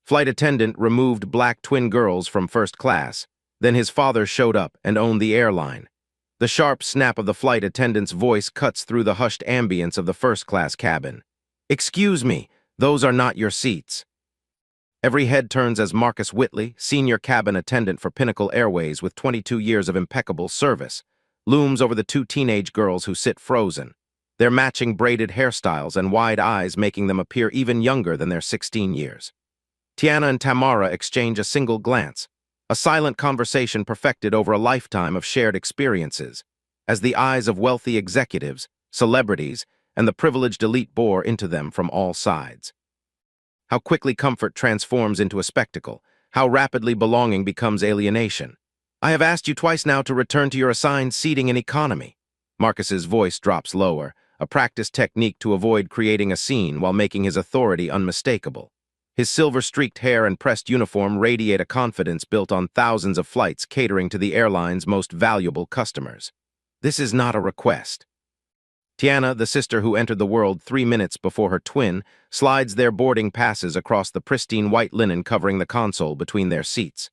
Flight attendant removed black twin girls from first class. Then his father showed up and owned the airline. The sharp snap of the flight attendant's voice cuts through the hushed ambience of the first-class cabin. "Excuse me, those are not your seats." Every head turns as Marcus Whitley, senior cabin attendant for Pinnacle Airways with 22 years of impeccable service, looms over the two teenage girls who sit frozen, their matching braided hairstyles and wide eyes making them appear even younger than their 16 years. Tiana and Tamara exchange a single glance, a silent conversation perfected over a lifetime of shared experiences, as the eyes of wealthy executives, celebrities, and the privileged elite bore into them from all sides. How quickly comfort transforms into a spectacle, how rapidly belonging becomes alienation. "I have asked you twice now to return to your assigned seating in economy." Marcus's voice drops lower, a practiced technique to avoid creating a scene while making his authority unmistakable. His silver-streaked hair and pressed uniform radiate a confidence built on thousands of flights catering to the airline's most valuable customers. This is not a request. Tiana, the sister who entered the world 3 minutes before her twin, slides their boarding passes across the pristine white linen covering the console between their seats.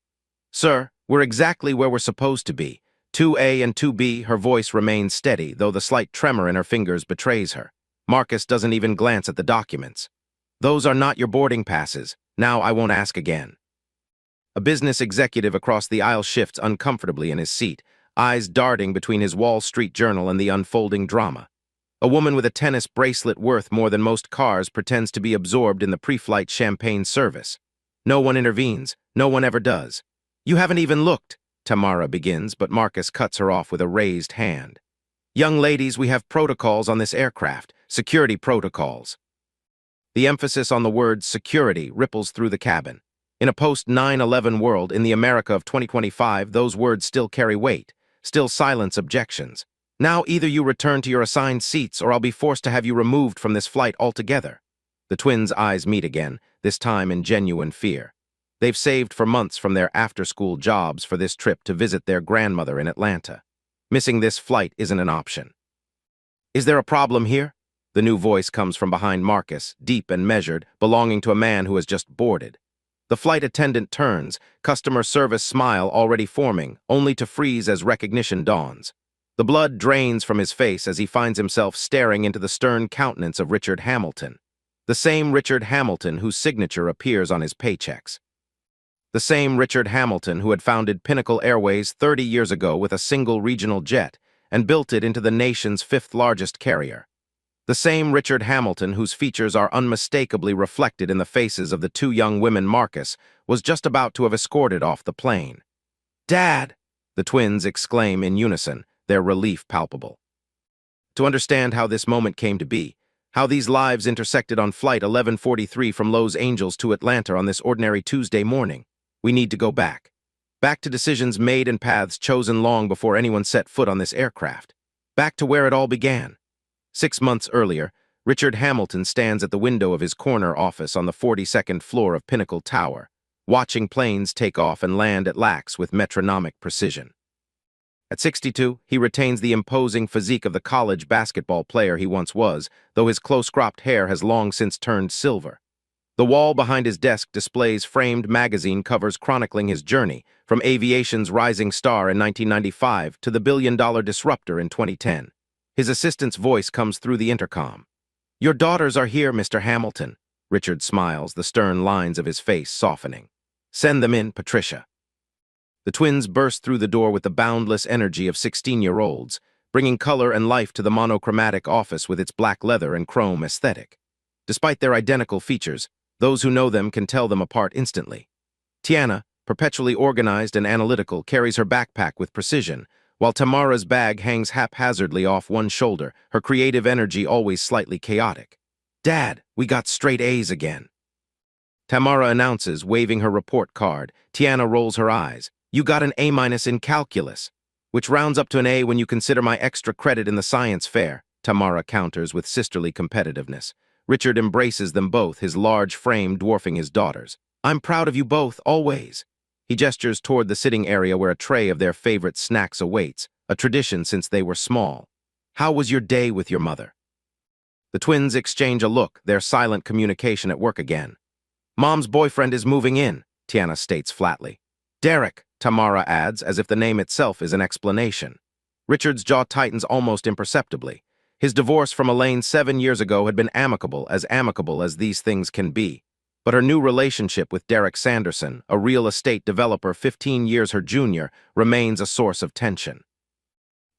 "Sir, we're exactly where we're supposed to be. 2A and 2B, her voice remains steady, though the slight tremor in her fingers betrays her. Marcus doesn't even glance at the documents. "Those are not your boarding passes. Now I won't ask again." A business executive across the aisle shifts uncomfortably in his seat, eyes darting between his Wall Street Journal and the unfolding drama. A woman with a tennis bracelet worth more than most cars pretends to be absorbed in the pre-flight champagne service. No one intervenes. No one ever does. "You haven't even looked," Tamara begins, but Marcus cuts her off with a raised hand. "Young ladies, we have protocols on this aircraft, security protocols." The emphasis on the word security ripples through the cabin. In a post-9/11 world, in the America of 2025, those words still carry weight, still silence objections. "Now either you return to your assigned seats or I'll be forced to have you removed from this flight altogether." The twins' eyes meet again, this time in genuine fear. They've saved for months from their after-school jobs for this trip to visit their grandmother in Atlanta. Missing this flight isn't an option. "Is there a problem here?" The new voice comes from behind Marcus, deep and measured, belonging to a man who has just boarded. The flight attendant turns, customer service smile already forming, only to freeze as recognition dawns. The blood drains from his face as he finds himself staring into the stern countenance of Richard Hamilton. The same Richard Hamilton whose signature appears on his paychecks. The same Richard Hamilton who had founded Pinnacle Airways 30 years ago with a single regional jet and built it into the nation's 5th largest carrier. The same Richard Hamilton whose features are unmistakably reflected in the faces of the two young women Marcus was just about to have escorted off the plane. "Dad!" the twins exclaim in unison, their relief palpable. To understand how this moment came to be, how these lives intersected on Flight 1143 from Los Angeles to Atlanta on this ordinary Tuesday morning, we need to go back. Back to decisions made and paths chosen long before anyone set foot on this aircraft. Back to where it all began. 6 months earlier, Richard Hamilton stands at the window of his corner office on the 42nd floor of Pinnacle Tower, watching planes take off and land at LAX with metronomic precision. At 62, he retains the imposing physique of the college basketball player he once was, though his close-cropped hair has long since turned silver. The wall behind his desk displays framed magazine covers chronicling his journey, from aviation's rising star in 1995 to the billion-dollar disruptor in 2010. His assistant's voice comes through the intercom. "Your daughters are here, Mr. Hamilton." Richard smiles, the stern lines of his face softening. "Send them in, Patricia." The twins burst through the door with the boundless energy of 16-year-olds, bringing color and life to the monochromatic office with its black leather and chrome aesthetic. Despite their identical features, those who know them can tell them apart instantly. Tiana, perpetually organized and analytical, carries her backpack with precision, while Tamara's bag hangs haphazardly off one shoulder, her creative energy always slightly chaotic. "Dad, we got straight A's again." Tamara announces, waving her report card. Tiana rolls her eyes. "You got an A- in calculus, which rounds up to an A when you consider my extra credit in the science fair," Tamara counters with sisterly competitiveness. Richard embraces them both, his large frame dwarfing his daughter's. "I'm proud of you both, always." He gestures toward the sitting area where a tray of their favorite snacks awaits, a tradition since they were small. "How was your day with your mother?" The twins exchange a look, their silent communication at work again. Mom's boyfriend is moving in, Tiana states flatly. Derek, Tamara adds, as if the name itself is an explanation. Richard's jaw tightens almost imperceptibly. His divorce from Elaine 7 years ago had been amicable as these things can be. But her new relationship with Derek Sanderson, a real estate developer 15 years her junior, remains a source of tension.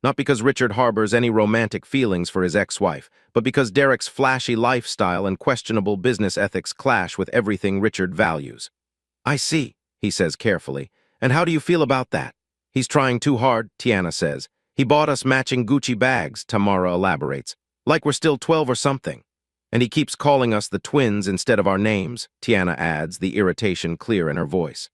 Not because Richard harbors any romantic feelings for his ex-wife, but because Derek's flashy lifestyle and questionable business ethics clash with everything Richard values. I see, he says carefully. And how do you feel about that? He's trying too hard, Tiana says. He bought us matching Gucci bags, Tamara elaborates. Like we're still 12 or something. And he keeps calling us the twins instead of our names, Tiana adds, the irritation clear in her voice.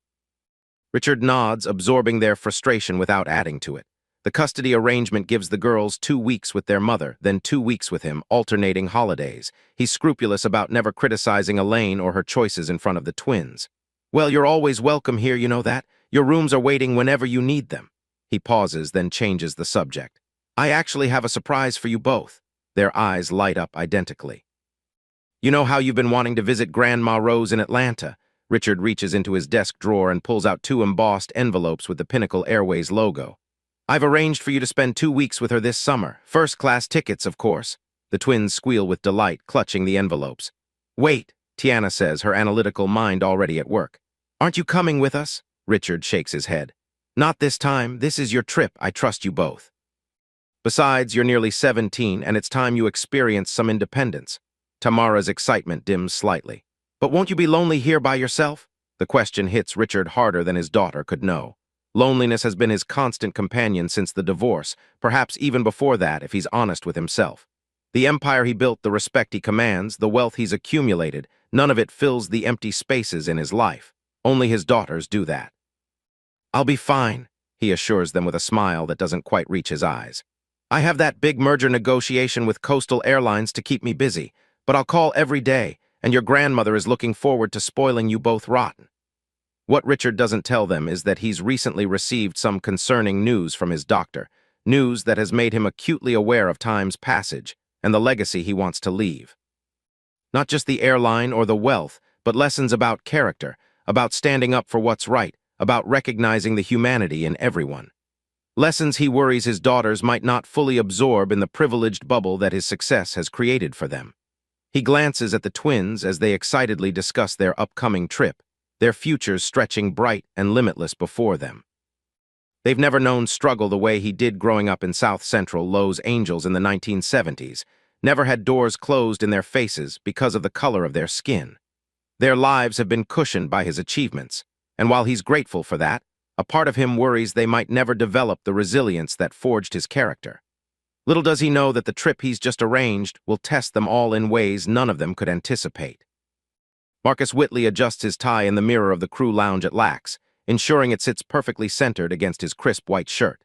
Richard nods, absorbing their frustration without adding to it. The custody arrangement gives the girls 2 weeks with their mother, then 2 weeks with him, alternating holidays. He's scrupulous about never criticizing Elaine or her choices in front of the twins. Well, you're always welcome here, you know that? Your rooms are waiting whenever you need them. He pauses, then changes the subject. I actually have a surprise for you both. Their eyes light up identically. You know how you've been wanting to visit Grandma Rose in Atlanta? Richard reaches into his desk drawer and pulls out 2 embossed envelopes with the Pinnacle Airways logo. I've arranged for you to spend 2 weeks with her this summer. First-class tickets, of course. The twins squeal with delight, clutching the envelopes. Wait, Tiana says, her analytical mind already at work. Aren't you coming with us? Richard shakes his head. Not this time. This is your trip. I trust you both. Besides, you're nearly 17, and it's time you experience some independence. Tamara's excitement dims slightly. But won't you be lonely here by yourself? The question hits Richard harder than his daughter could know. Loneliness has been his constant companion since the divorce, perhaps even before that if he's honest with himself. The empire he built, the respect he commands, the wealth he's accumulated, none of it fills the empty spaces in his life. Only his daughters do that. I'll be fine, he assures them with a smile that doesn't quite reach his eyes. I have that big merger negotiation with Coastal Airlines to keep me busy, but I'll call every day, and your grandmother is looking forward to spoiling you both rotten. What Richard doesn't tell them is that he's recently received some concerning news from his doctor, news that has made him acutely aware of time's passage and the legacy he wants to leave. Not just the airline or the wealth, but lessons about character, about standing up for what's right, about recognizing the humanity in everyone. Lessons he worries his daughters might not fully absorb in the privileged bubble that his success has created for them. He glances at the twins as they excitedly discuss their upcoming trip, their futures stretching bright and limitless before them. They've never known struggle the way he did growing up in South Central Los Angeles in the 1970s, never had doors closed in their faces because of the color of their skin. Their lives have been cushioned by his achievements, and while he's grateful for that, a part of him worries they might never develop the resilience that forged his character. Little does he know that the trip he's just arranged will test them all in ways none of them could anticipate. Marcus Whitley adjusts his tie in the mirror of the crew lounge at Lax, ensuring it sits perfectly centered against his crisp white shirt.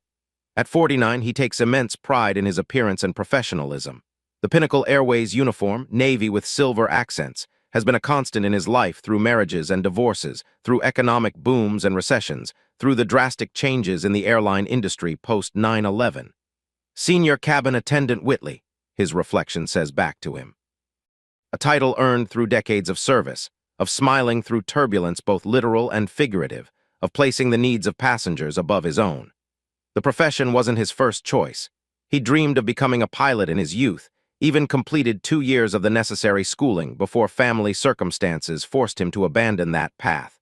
At 49, he takes immense pride in his appearance and professionalism. The Pinnacle Airways uniform, navy with silver accents, has been a constant in his life through marriages and divorces, through economic booms and recessions, through the drastic changes in the airline industry post 9/11. Senior Cabin Attendant Whitley, his reflection says back to him. A title earned through decades of service, of smiling through turbulence both literal and figurative, of placing the needs of passengers above his own. The profession wasn't his first choice. He dreamed of becoming a pilot in his youth, even completed 2 years of the necessary schooling before family circumstances forced him to abandon that path.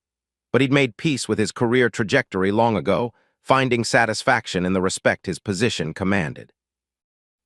But he'd made peace with his career trajectory long ago, finding satisfaction in the respect his position commanded.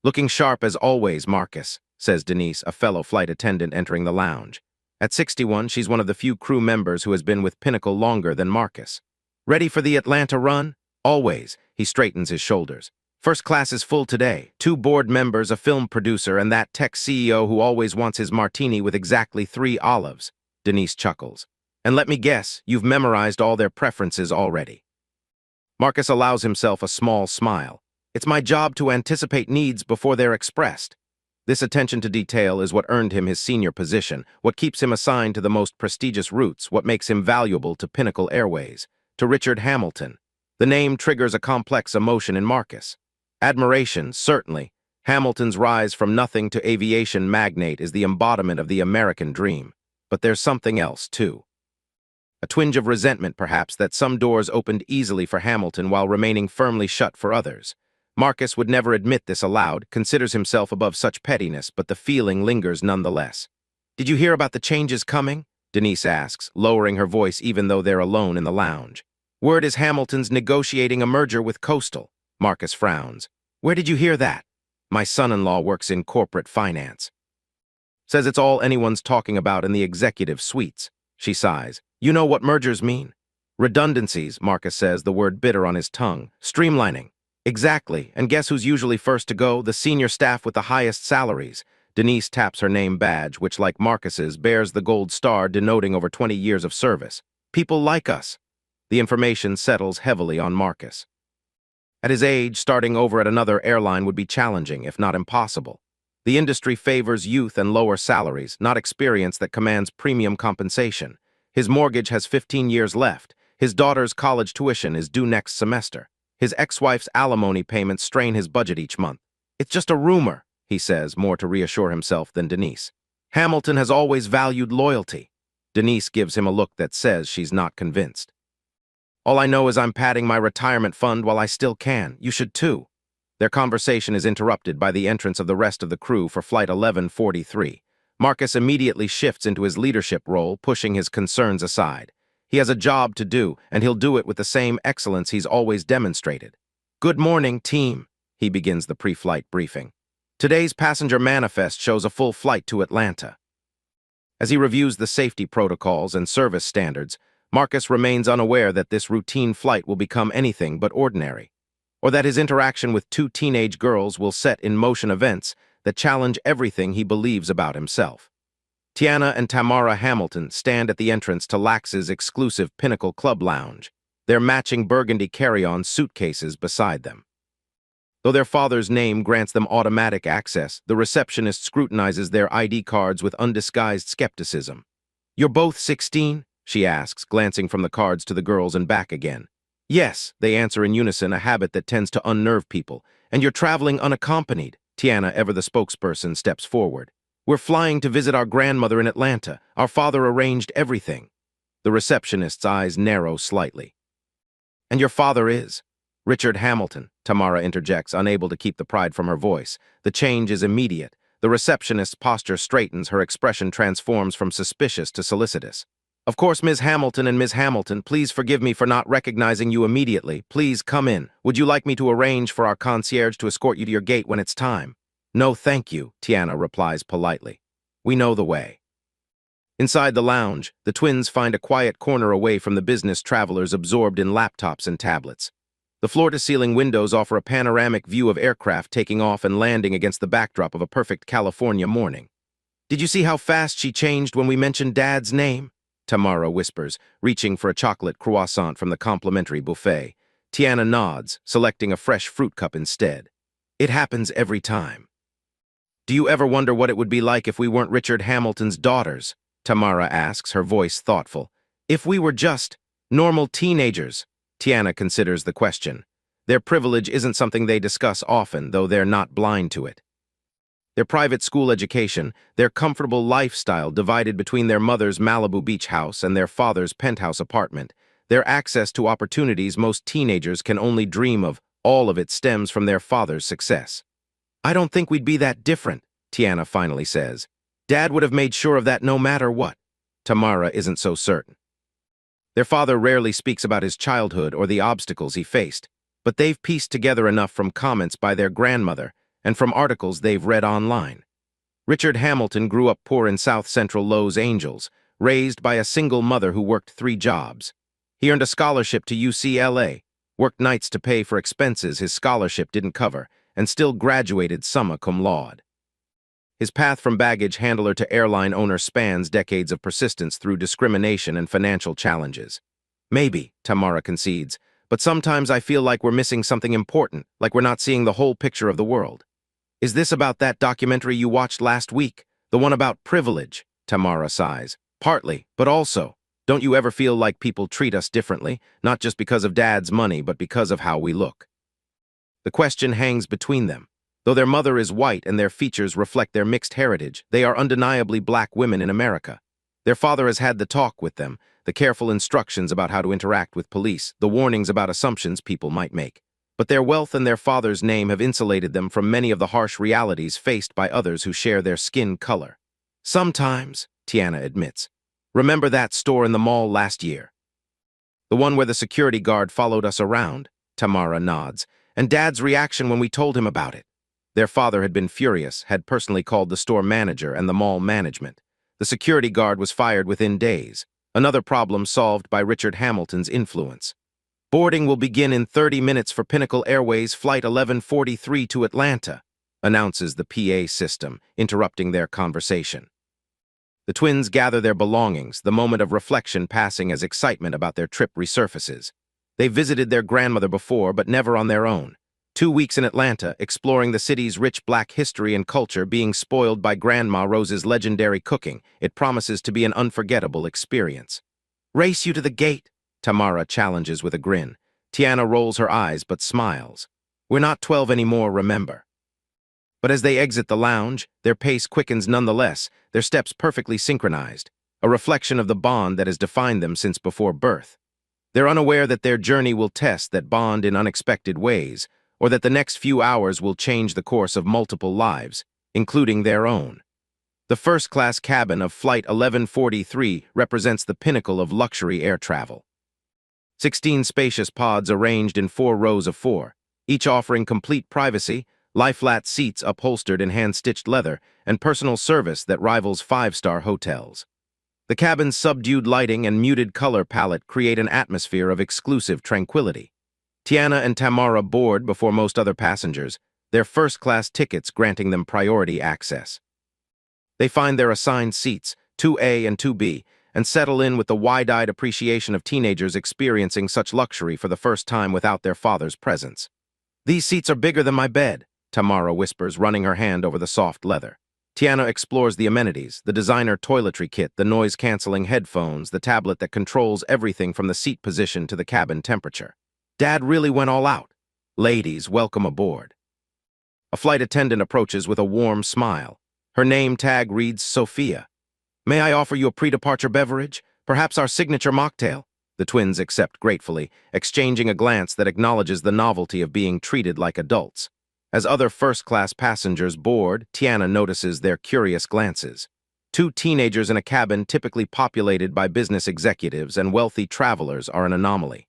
Looking sharp as always, Marcus, says Denise, a fellow flight attendant entering the lounge. At 61, she's one of the few crew members who has been with Pinnacle longer than Marcus. Ready for the Atlanta run? Always, he straightens his shoulders. First class is full today. 2 board members, a film producer, and that tech CEO who always wants his martini with exactly 3 olives. Denise chuckles. And let me guess, you've memorized all their preferences already. Marcus allows himself a small smile. It's my job to anticipate needs before they're expressed. This attention to detail is what earned him his senior position, what keeps him assigned to the most prestigious routes, what makes him valuable to Pinnacle Airways, to Richard Hamilton. The name triggers a complex emotion in Marcus. Admiration, certainly. Hamilton's rise from nothing to aviation magnate is the embodiment of the American dream. But there's something else, too. A twinge of resentment, perhaps, that some doors opened easily for Hamilton while remaining firmly shut for others. Marcus would never admit this aloud, considers himself above such pettiness, but the feeling lingers nonetheless. "Did you hear about the changes coming?" Denise asks, lowering her voice even though they're alone in the lounge. "Word is Hamilton's negotiating a merger with Coastal." Marcus frowns. "Where did you hear that?" "My son-in-law works in corporate finance. Says it's all anyone's talking about in the executive suites." She sighs. "You know what mergers mean?" "Redundancies," Marcus says, the word bitter on his tongue. "Streamlining." "Exactly, and guess who's usually first to go? The senior staff with the highest salaries." Denise taps her name badge, which, like Marcus's, bears the gold star denoting over 20 years of service. "People like us." The information settles heavily on Marcus. At his age, starting over at another airline would be challenging, if not impossible. The industry favors youth and lower salaries, not experience that commands premium compensation. His mortgage has 15 years left. His daughter's college tuition is due next semester. His ex-wife's alimony payments strain his budget each month. "It's just a rumor," he says, more to reassure himself than Denise. "Hamilton has always valued loyalty." Denise gives him a look that says she's not convinced. "All I know is I'm padding my retirement fund while I still can. You should too." Their conversation is interrupted by the entrance of the rest of the crew for Flight 1143. Marcus immediately shifts into his leadership role, pushing his concerns aside. He has a job to do, and he'll do it with the same excellence he's always demonstrated. "Good morning, team," he begins the pre-flight briefing. "Today's passenger manifest shows a full flight to Atlanta." As he reviews the safety protocols and service standards, Marcus remains unaware that this routine flight will become anything but ordinary, or that his interaction with two teenage girls will set in motion events that challenge everything he believes about himself. Tiana and Tamara Hamilton stand at the entrance to Lax's exclusive Pinnacle Club Lounge, their matching burgundy carry-on suitcases beside them. Though their father's name grants them automatic access, the receptionist scrutinizes their ID cards with undisguised skepticism. "You're both 16?" she asks, glancing from the cards to the girls and back again. "Yes," they answer in unison, a habit that tends to unnerve people. "And you're traveling unaccompanied." Tiana, ever the spokesperson, steps forward. "We're flying to visit our grandmother in Atlanta. Our father arranged everything." The receptionist's eyes narrow slightly. "And your father is?" "Richard Hamilton," Tamara interjects, unable to keep the pride from her voice. The change is immediate. The receptionist's posture straightens, her expression transforms from suspicious to solicitous. "Of course, Ms. Hamilton and Ms. Hamilton, please forgive me for not recognizing you immediately. Please come in. Would you like me to arrange for our concierge to escort you to your gate when it's time?" "No, thank you," Tiana replies politely. "We know the way." Inside the lounge, the twins find a quiet corner away from the business travelers absorbed in laptops and tablets. The floor-to-ceiling windows offer a panoramic view of aircraft taking off and landing against the backdrop of a perfect California morning. "Did you see how fast she changed when we mentioned Dad's name?" Tamara whispers, reaching for a chocolate croissant from the complimentary buffet. Tiana nods, selecting a fresh fruit cup instead. "It happens every time." "Do you ever wonder what it would be like if we weren't Richard Hamilton's daughters?" Tamara asks, her voice thoughtful. "If we were just normal teenagers?" Tiana considers the question. Their privilege isn't something they discuss often, though they're not blind to it. Their private school education, their comfortable lifestyle divided between their mother's Malibu beach house and their father's penthouse apartment, their access to opportunities most teenagers can only dream of, all of it stems from their father's success. "I don't think we'd be that different," Tiana finally says. "Dad would have made sure of that no matter what." Tamara isn't so certain. Their father rarely speaks about his childhood or the obstacles he faced, but they've pieced together enough from comments by their grandmother and from articles they've read online. Richard Hamilton grew up poor in South Central Los Angeles, raised by a single mother who worked 3 jobs. He earned a scholarship to UCLA, worked nights to pay for expenses his scholarship didn't cover, and still graduated summa cum laude. His path from baggage handler to airline owner spans decades of persistence through discrimination and financial challenges. "Maybe," Tamara concedes, "but sometimes I feel like we're missing something important, like we're not seeing the whole picture of the world." "Is this about that documentary you watched last week? The one about privilege?" Tamara sighs. "Partly, but also, don't you ever feel like people treat us differently, not just because of Dad's money, but because of how we look?" The question hangs between them. Though their mother is white and their features reflect their mixed heritage, they are undeniably black women in America. Their father has had the talk with them, the careful instructions about how to interact with police, the warnings about assumptions people might make. But their wealth and their father's name have insulated them from many of the harsh realities faced by others who share their skin color. Sometimes, Tiana admits. Remember that store in the mall last year? The one where the security guard followed us around? Tamara nods. And Dad's reaction when we told him about it. Their father had been furious, had personally called the store manager and the mall management. The security guard was fired within days. Another problem solved by Richard Hamilton's influence. Boarding will begin in 30 minutes for Pinnacle Airways Flight 1143 to Atlanta, announces the PA system, interrupting their conversation. The twins gather their belongings, the moment of reflection passing as excitement about their trip resurfaces. They visited their grandmother before, but never on their own. 2 weeks in Atlanta, exploring the city's rich black history and culture, being spoiled by Grandma Rose's legendary cooking. It promises to be an unforgettable experience. Race you to the gate, Tamara challenges with a grin. Tiana rolls her eyes but smiles. We're not 12 anymore, remember. But as they exit the lounge, their pace quickens nonetheless, their steps perfectly synchronized, a reflection of the bond that has defined them since before birth. They're unaware that their journey will test that bond in unexpected ways, or that the next few hours will change the course of multiple lives, including their own. The first-class cabin of Flight 1143 represents the pinnacle of luxury air travel. 16 spacious pods arranged in 4 rows of 4, each offering complete privacy, lie-flat seats upholstered in hand-stitched leather, and personal service that rivals 5-star hotels. The cabin's subdued lighting and muted color palette create an atmosphere of exclusive tranquility. Tiana and Tamara board before most other passengers, their first-class tickets granting them priority access. They find their assigned seats, 2A and 2B, and settle in with the wide-eyed appreciation of teenagers experiencing such luxury for the first time without their father's presence. These seats are bigger than my bed, Tamara whispers, running her hand over the soft leather. Tiana explores the amenities, the designer toiletry kit, the noise-canceling headphones, the tablet that controls everything from the seat position to the cabin temperature. Dad really went all out. Ladies, welcome aboard. A flight attendant approaches with a warm smile. Her name tag reads Sophia. May I offer you a pre-departure beverage? Perhaps our signature mocktail? The twins accept gratefully, exchanging a glance that acknowledges the novelty of being treated like adults. As other first-class passengers board, Tiana notices their curious glances. 2 teenagers in a cabin typically populated by business executives and wealthy travelers are an anomaly.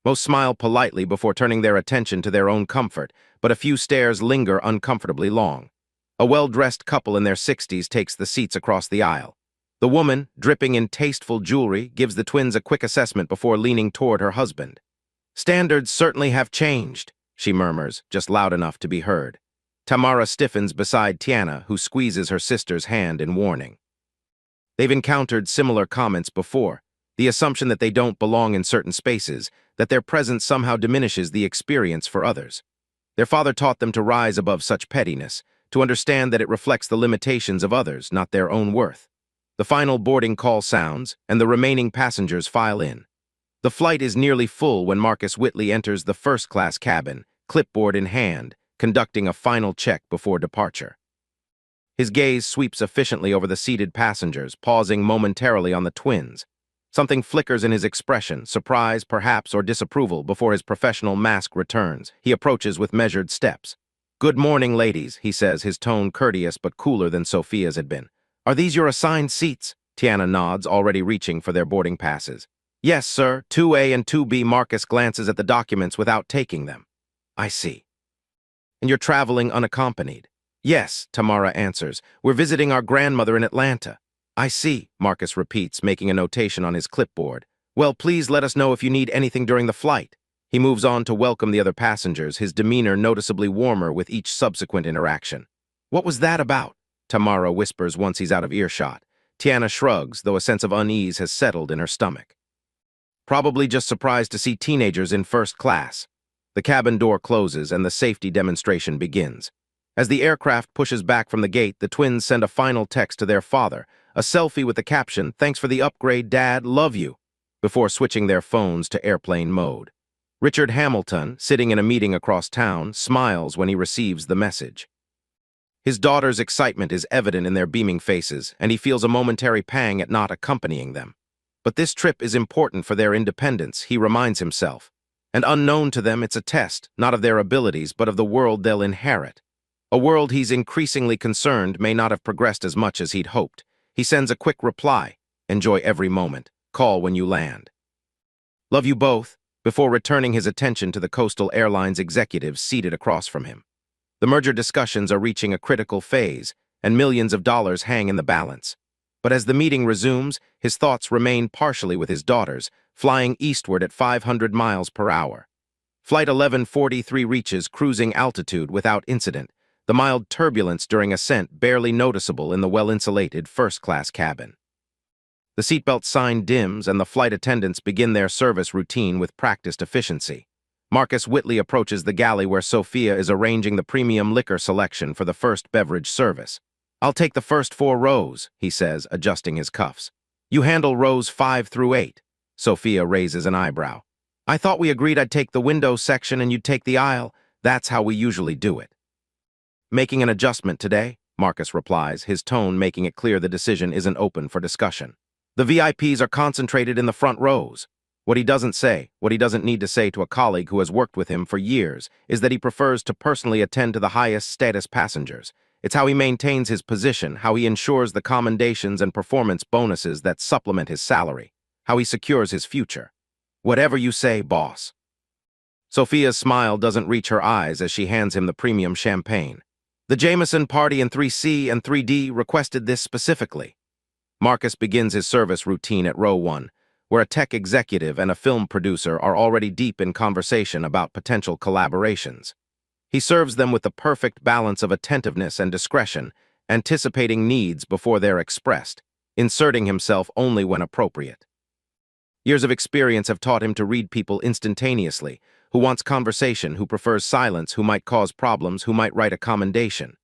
Most smile politely before turning their attention to their own comfort, but a few stares linger uncomfortably long. A well-dressed couple in their 60s takes the seats across the aisle. The woman, dripping in tasteful jewelry, gives the twins a quick assessment before leaning toward her husband. Standards certainly have changed, she murmurs, just loud enough to be heard. Tamara stiffens beside Tiana, who squeezes her sister's hand in warning. They've encountered similar comments before, the assumption that they don't belong in certain spaces, that their presence somehow diminishes the experience for others. Their father taught them to rise above such pettiness, to understand that it reflects the limitations of others, not their own worth. The final boarding call sounds, and the remaining passengers file in. The flight is nearly full when Marcus Whitley enters the first-class cabin, clipboard in hand, conducting a final check before departure. His gaze sweeps efficiently over the seated passengers, pausing momentarily on the twins. Something flickers in his expression, surprise, perhaps, or disapproval, before his professional mask returns. He approaches with measured steps. Good morning, ladies, he says, his tone courteous but cooler than Sophia's had been. Are these your assigned seats? Tiana nods, already reaching for their boarding passes. Yes, sir, 2A and 2B. Marcus glances at the documents without taking them. I see. And you're traveling unaccompanied? Yes, Tamara answers. We're visiting our grandmother in Atlanta. I see, Marcus repeats, making a notation on his clipboard. Well, please let us know if you need anything during the flight. He moves on to welcome the other passengers, his demeanor noticeably warmer with each subsequent interaction. What was that about? Tamara whispers once he's out of earshot. Tiana shrugs, though a sense of unease has settled in her stomach. Probably just surprised to see teenagers in first class. The cabin door closes and the safety demonstration begins. As the aircraft pushes back from the gate, the twins send a final text to their father, a selfie with the caption, "Thanks for the upgrade, Dad, love you," before switching their phones to airplane mode. Richard Hamilton, sitting in a meeting across town, smiles when he receives the message. His daughter's excitement is evident in their beaming faces, and he feels a momentary pang at not accompanying them. But this trip is important for their independence, he reminds himself. And unknown to them, it's a test, not of their abilities, but of the world they'll inherit. A world he's increasingly concerned may not have progressed as much as he'd hoped. He sends a quick reply. Enjoy every moment. Call when you land. Love you both, before returning his attention to the Coastal Airlines executives seated across from him. The merger discussions are reaching a critical phase, and millions of dollars hang in the balance. But as the meeting resumes, his thoughts remain partially with his daughters, flying eastward at 500 miles per hour. Flight 1143 reaches cruising altitude without incident, the mild turbulence during ascent barely noticeable in the well-insulated first-class cabin. The seatbelt sign dims and the flight attendants begin their service routine with practiced efficiency. Marcus Whitley approaches the galley where Sophia is arranging the premium liquor selection for the first beverage service. "I'll take the first 4 rows," he says, adjusting his cuffs. "You handle rows 5 through 8. Sophia raises an eyebrow. "I thought we agreed I'd take the window section and you'd take the aisle. That's how we usually do it." "Making an adjustment today," Marcus replies, his tone making it clear the decision isn't open for discussion. "The VIPs are concentrated in the front rows." What he doesn't say, what he doesn't need to say to a colleague who has worked with him for years, is that he prefers to personally attend to the highest status passengers. It's how he maintains his position, how he ensures the commendations and performance bonuses that supplement his salary, how he secures his future. "Whatever you say, boss." Sophia's smile doesn't reach her eyes as she hands him the premium champagne. "The Jameson party in 3C and 3D requested this specifically." Marcus begins his service routine at row 1, where a tech executive and a film producer are already deep in conversation about potential collaborations. He serves them with the perfect balance of attentiveness and discretion, anticipating needs before they're expressed, inserting himself only when appropriate. Years of experience have taught him to read people instantaneously, who wants conversation, who prefers silence, who might cause problems, who might write a commendation.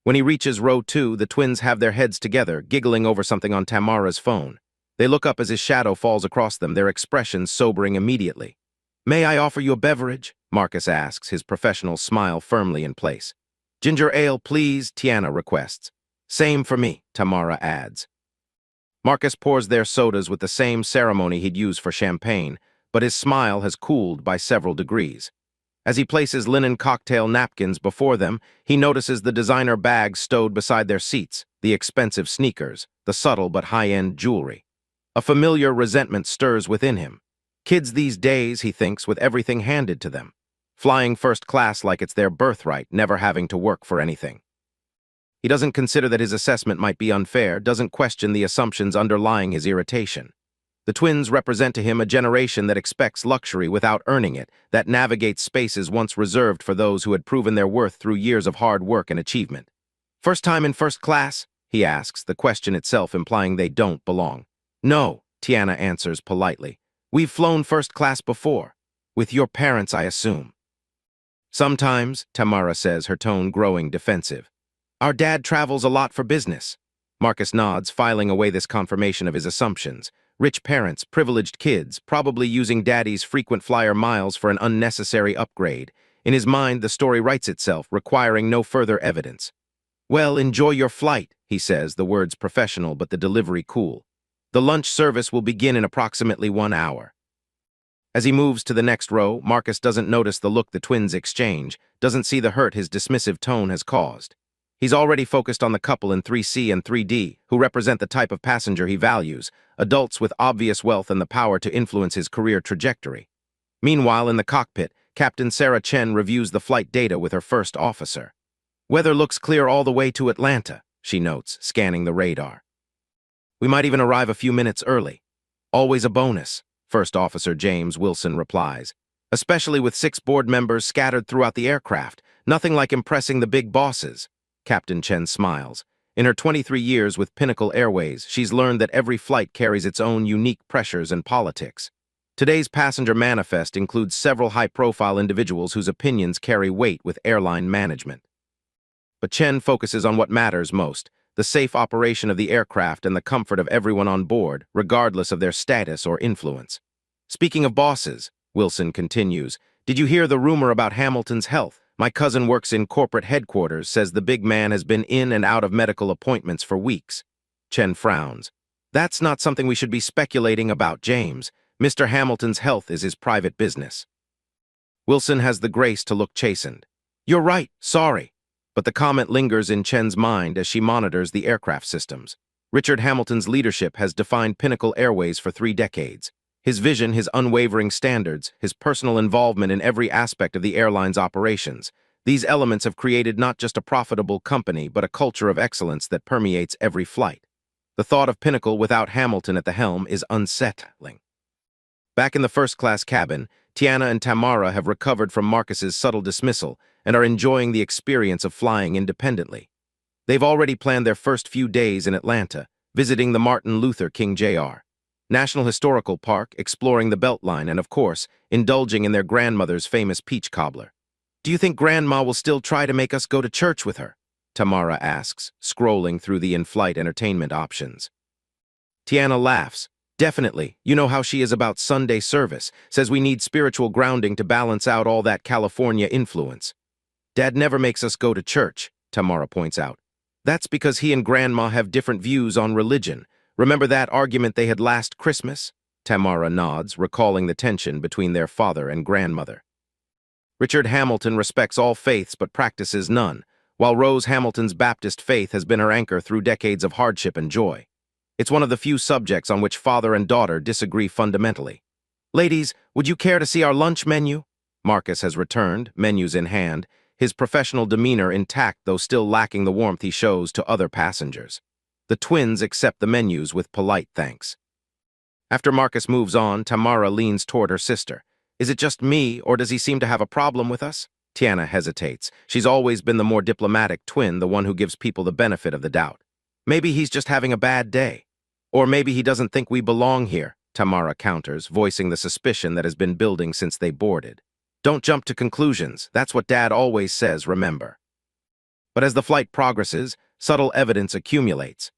When he reaches row 2, the twins have their heads together, giggling over something on Tamara's phone. They look up as his shadow falls across them, their expressions sobering immediately. "May I offer you a beverage?" Marcus asks, his professional smile firmly in place. "Ginger ale, please," Tiana requests. "Same for me," Tamara adds. Marcus pours their sodas with the same ceremony he'd use for champagne, but his smile has cooled by several degrees. As he places linen cocktail napkins before them, he notices the designer bags stowed beside their seats, the expensive sneakers, the subtle but high-end jewelry. A familiar resentment stirs within him. Kids these days, he thinks, with everything handed to them. Flying first class like it's their birthright, never having to work for anything. He doesn't consider that his assessment might be unfair, doesn't question the assumptions underlying his irritation. The twins represent to him a generation that expects luxury without earning it, that navigates spaces once reserved for those who had proven their worth through years of hard work and achievement. "First time in first class?" he asks, the question itself implying they don't belong. "No," Tiana answers politely. "We've flown first class before. With your parents, I assume." "Sometimes," Tamara says, her tone growing defensive. "Our dad travels a lot for business." Marcus nods, filing away this confirmation of his assumptions. Rich parents, privileged kids, probably using daddy's frequent flyer miles for an unnecessary upgrade. In his mind, the story writes itself, requiring no further evidence. "Well, enjoy your flight," he says, the words professional but the delivery cool. "The lunch service will begin in approximately 1 hour." As he moves to the next row, Marcus doesn't notice the look the twins exchange, doesn't see the hurt his dismissive tone has caused. He's already focused on the couple in 3C and 3D, who represent the type of passenger he values, adults with obvious wealth and the power to influence his career trajectory. Meanwhile, in the cockpit, Captain Sarah Chen reviews the flight data with her first officer. "Weather looks clear all the way to Atlanta," she notes, scanning the radar. "We might even arrive a few minutes early." "Always a bonus," First Officer James Wilson replies. "Especially with 6 board members scattered throughout the aircraft. Nothing like impressing the big bosses." Captain Chen smiles. In her 23 years with Pinnacle Airways, she's learned that every flight carries its own unique pressures and politics. Today's passenger manifest includes several high-profile individuals whose opinions carry weight with airline management. But Chen focuses on what matters most, the safe operation of the aircraft and the comfort of everyone on board, regardless of their status or influence. "Speaking of bosses," Wilson continues, "did you hear the rumor about Hamilton's health? My cousin works in corporate headquarters, says the big man has been in and out of medical appointments for weeks. Chen frowns. That's not something we should be speculating about, James. Mr. Hamilton's health is his private business. Wilson has the grace to look chastened. You're right, sorry. But the comment lingers in Chen's mind as she monitors the aircraft systems. Richard Hamilton's leadership has defined Pinnacle Airways for 3 decades. His vision, his unwavering standards, his personal involvement in every aspect of the airline's operations. These elements have created not just a profitable company, but a culture of excellence that permeates every flight. The thought of Pinnacle without Hamilton at the helm is unsettling. Back in the first-class cabin, Tiana and Tamara have recovered from Marcus's subtle dismissal and are enjoying the experience of flying independently. They've already planned their first few days in Atlanta, visiting the Martin Luther King Jr. National Historical Park, exploring the Beltline, and of course, indulging in their grandmother's famous peach cobbler. Do you think Grandma will still try to make us go to church with her? Tamara asks, scrolling through the in-flight entertainment options. Tiana laughs. Definitely. You know how she is about Sunday service, says we need spiritual grounding to balance out all that California influence. Dad never makes us go to church, Tamara points out. That's because he and Grandma have different views on religion. Remember that argument they had last Christmas? Tamara nods, recalling the tension between their father and grandmother. Richard Hamilton respects all faiths but practices none, while Rose Hamilton's Baptist faith has been her anchor through decades of hardship and joy. It's one of the few subjects on which father and daughter disagree fundamentally. Ladies, would you care to see our lunch menu? Marcus has returned, menus in hand, his professional demeanor intact though still lacking the warmth he shows to other passengers. The twins accept the menus with polite thanks. After Marcus moves on, Tamara leans toward her sister. Is it just me, or does he seem to have a problem with us? Tiana hesitates. She's always been the more diplomatic twin, the one who gives people the benefit of the doubt. Maybe he's just having a bad day. Or maybe he doesn't think we belong here, Tamara counters, voicing the suspicion that has been building since they boarded. Don't jump to conclusions. That's what Dad always says, remember. But as the flight progresses, subtle evidence accumulates.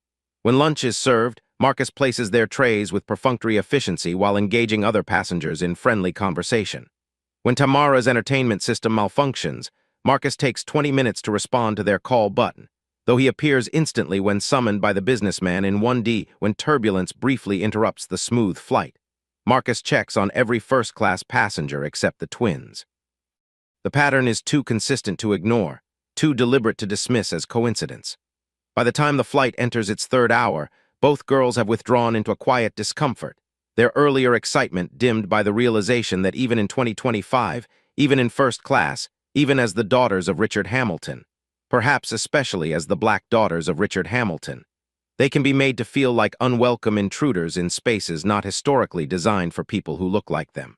When lunch is served, Marcus places their trays with perfunctory efficiency while engaging other passengers in friendly conversation. When Tamara's entertainment system malfunctions, Marcus takes 20 minutes to respond to their call button, though he appears instantly when summoned by the businessman in 1D when turbulence briefly interrupts the smooth flight. Marcus checks on every first-class passenger except the twins. The pattern is too consistent to ignore, too deliberate to dismiss as coincidence. By the time the flight enters its 3rd hour, both girls have withdrawn into a quiet discomfort, their earlier excitement dimmed by the realization that even in 2025, even in first class, even as the daughters of Richard Hamilton, perhaps especially as the black daughters of Richard Hamilton, they can be made to feel like unwelcome intruders in spaces not historically designed for people who look like them.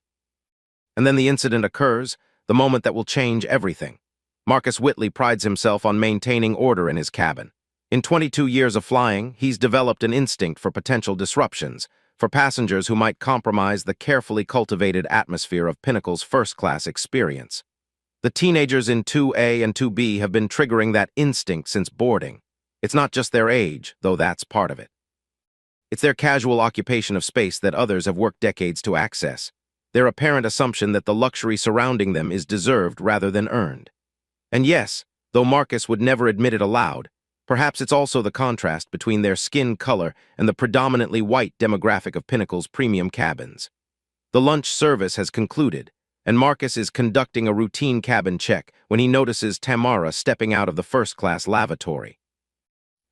And then the incident occurs, the moment that will change everything. Marcus Whitley prides himself on maintaining order in his cabin. In 22 years of flying, he's developed an instinct for potential disruptions, for passengers who might compromise the carefully cultivated atmosphere of Pinnacle's first-class experience. The teenagers in 2A and 2B have been triggering that instinct since boarding. It's not just their age, though that's part of it. It's their casual occupation of space that others have worked decades to access, their apparent assumption that the luxury surrounding them is deserved rather than earned. And yes, though Marcus would never admit it aloud, perhaps it's also the contrast between their skin color and the predominantly white demographic of Pinnacle's premium cabins. The lunch service has concluded, and Marcus is conducting a routine cabin check when he notices Tamara stepping out of the first-class lavatory.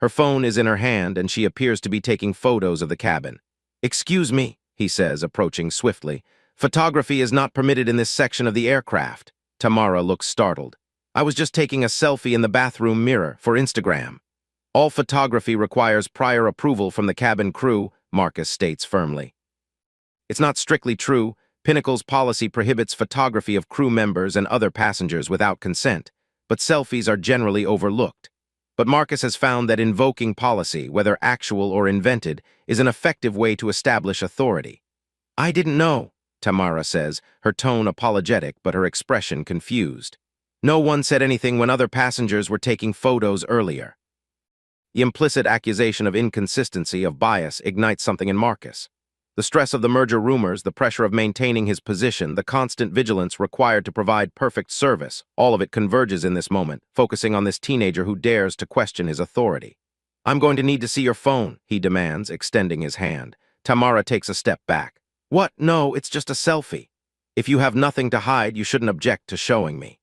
Her phone is in her hand, and she appears to be taking photos of the cabin. "Excuse me," he says, approaching swiftly. "Photography is not permitted in this section of the aircraft." Tamara looks startled. "I was just taking a selfie in the bathroom mirror for Instagram." "All photography requires prior approval from the cabin crew," Marcus states firmly. It's not strictly true. Pinnacle's policy prohibits photography of crew members and other passengers without consent, but selfies are generally overlooked. But Marcus has found that invoking policy, whether actual or invented, is an effective way to establish authority. "I didn't know," Tamara says, her tone apologetic but her expression confused. "No one said anything when other passengers were taking photos earlier." The implicit accusation of inconsistency, of bias, ignites something in Marcus. The stress of the merger rumors, the pressure of maintaining his position, the constant vigilance required to provide perfect service, all of it converges in this moment, focusing on this teenager who dares to question his authority. "I'm going to need to see your phone," he demands, extending his hand. Tamara takes a step back. "What? No, it's just a selfie. If you have nothing to hide, you shouldn't object to showing me."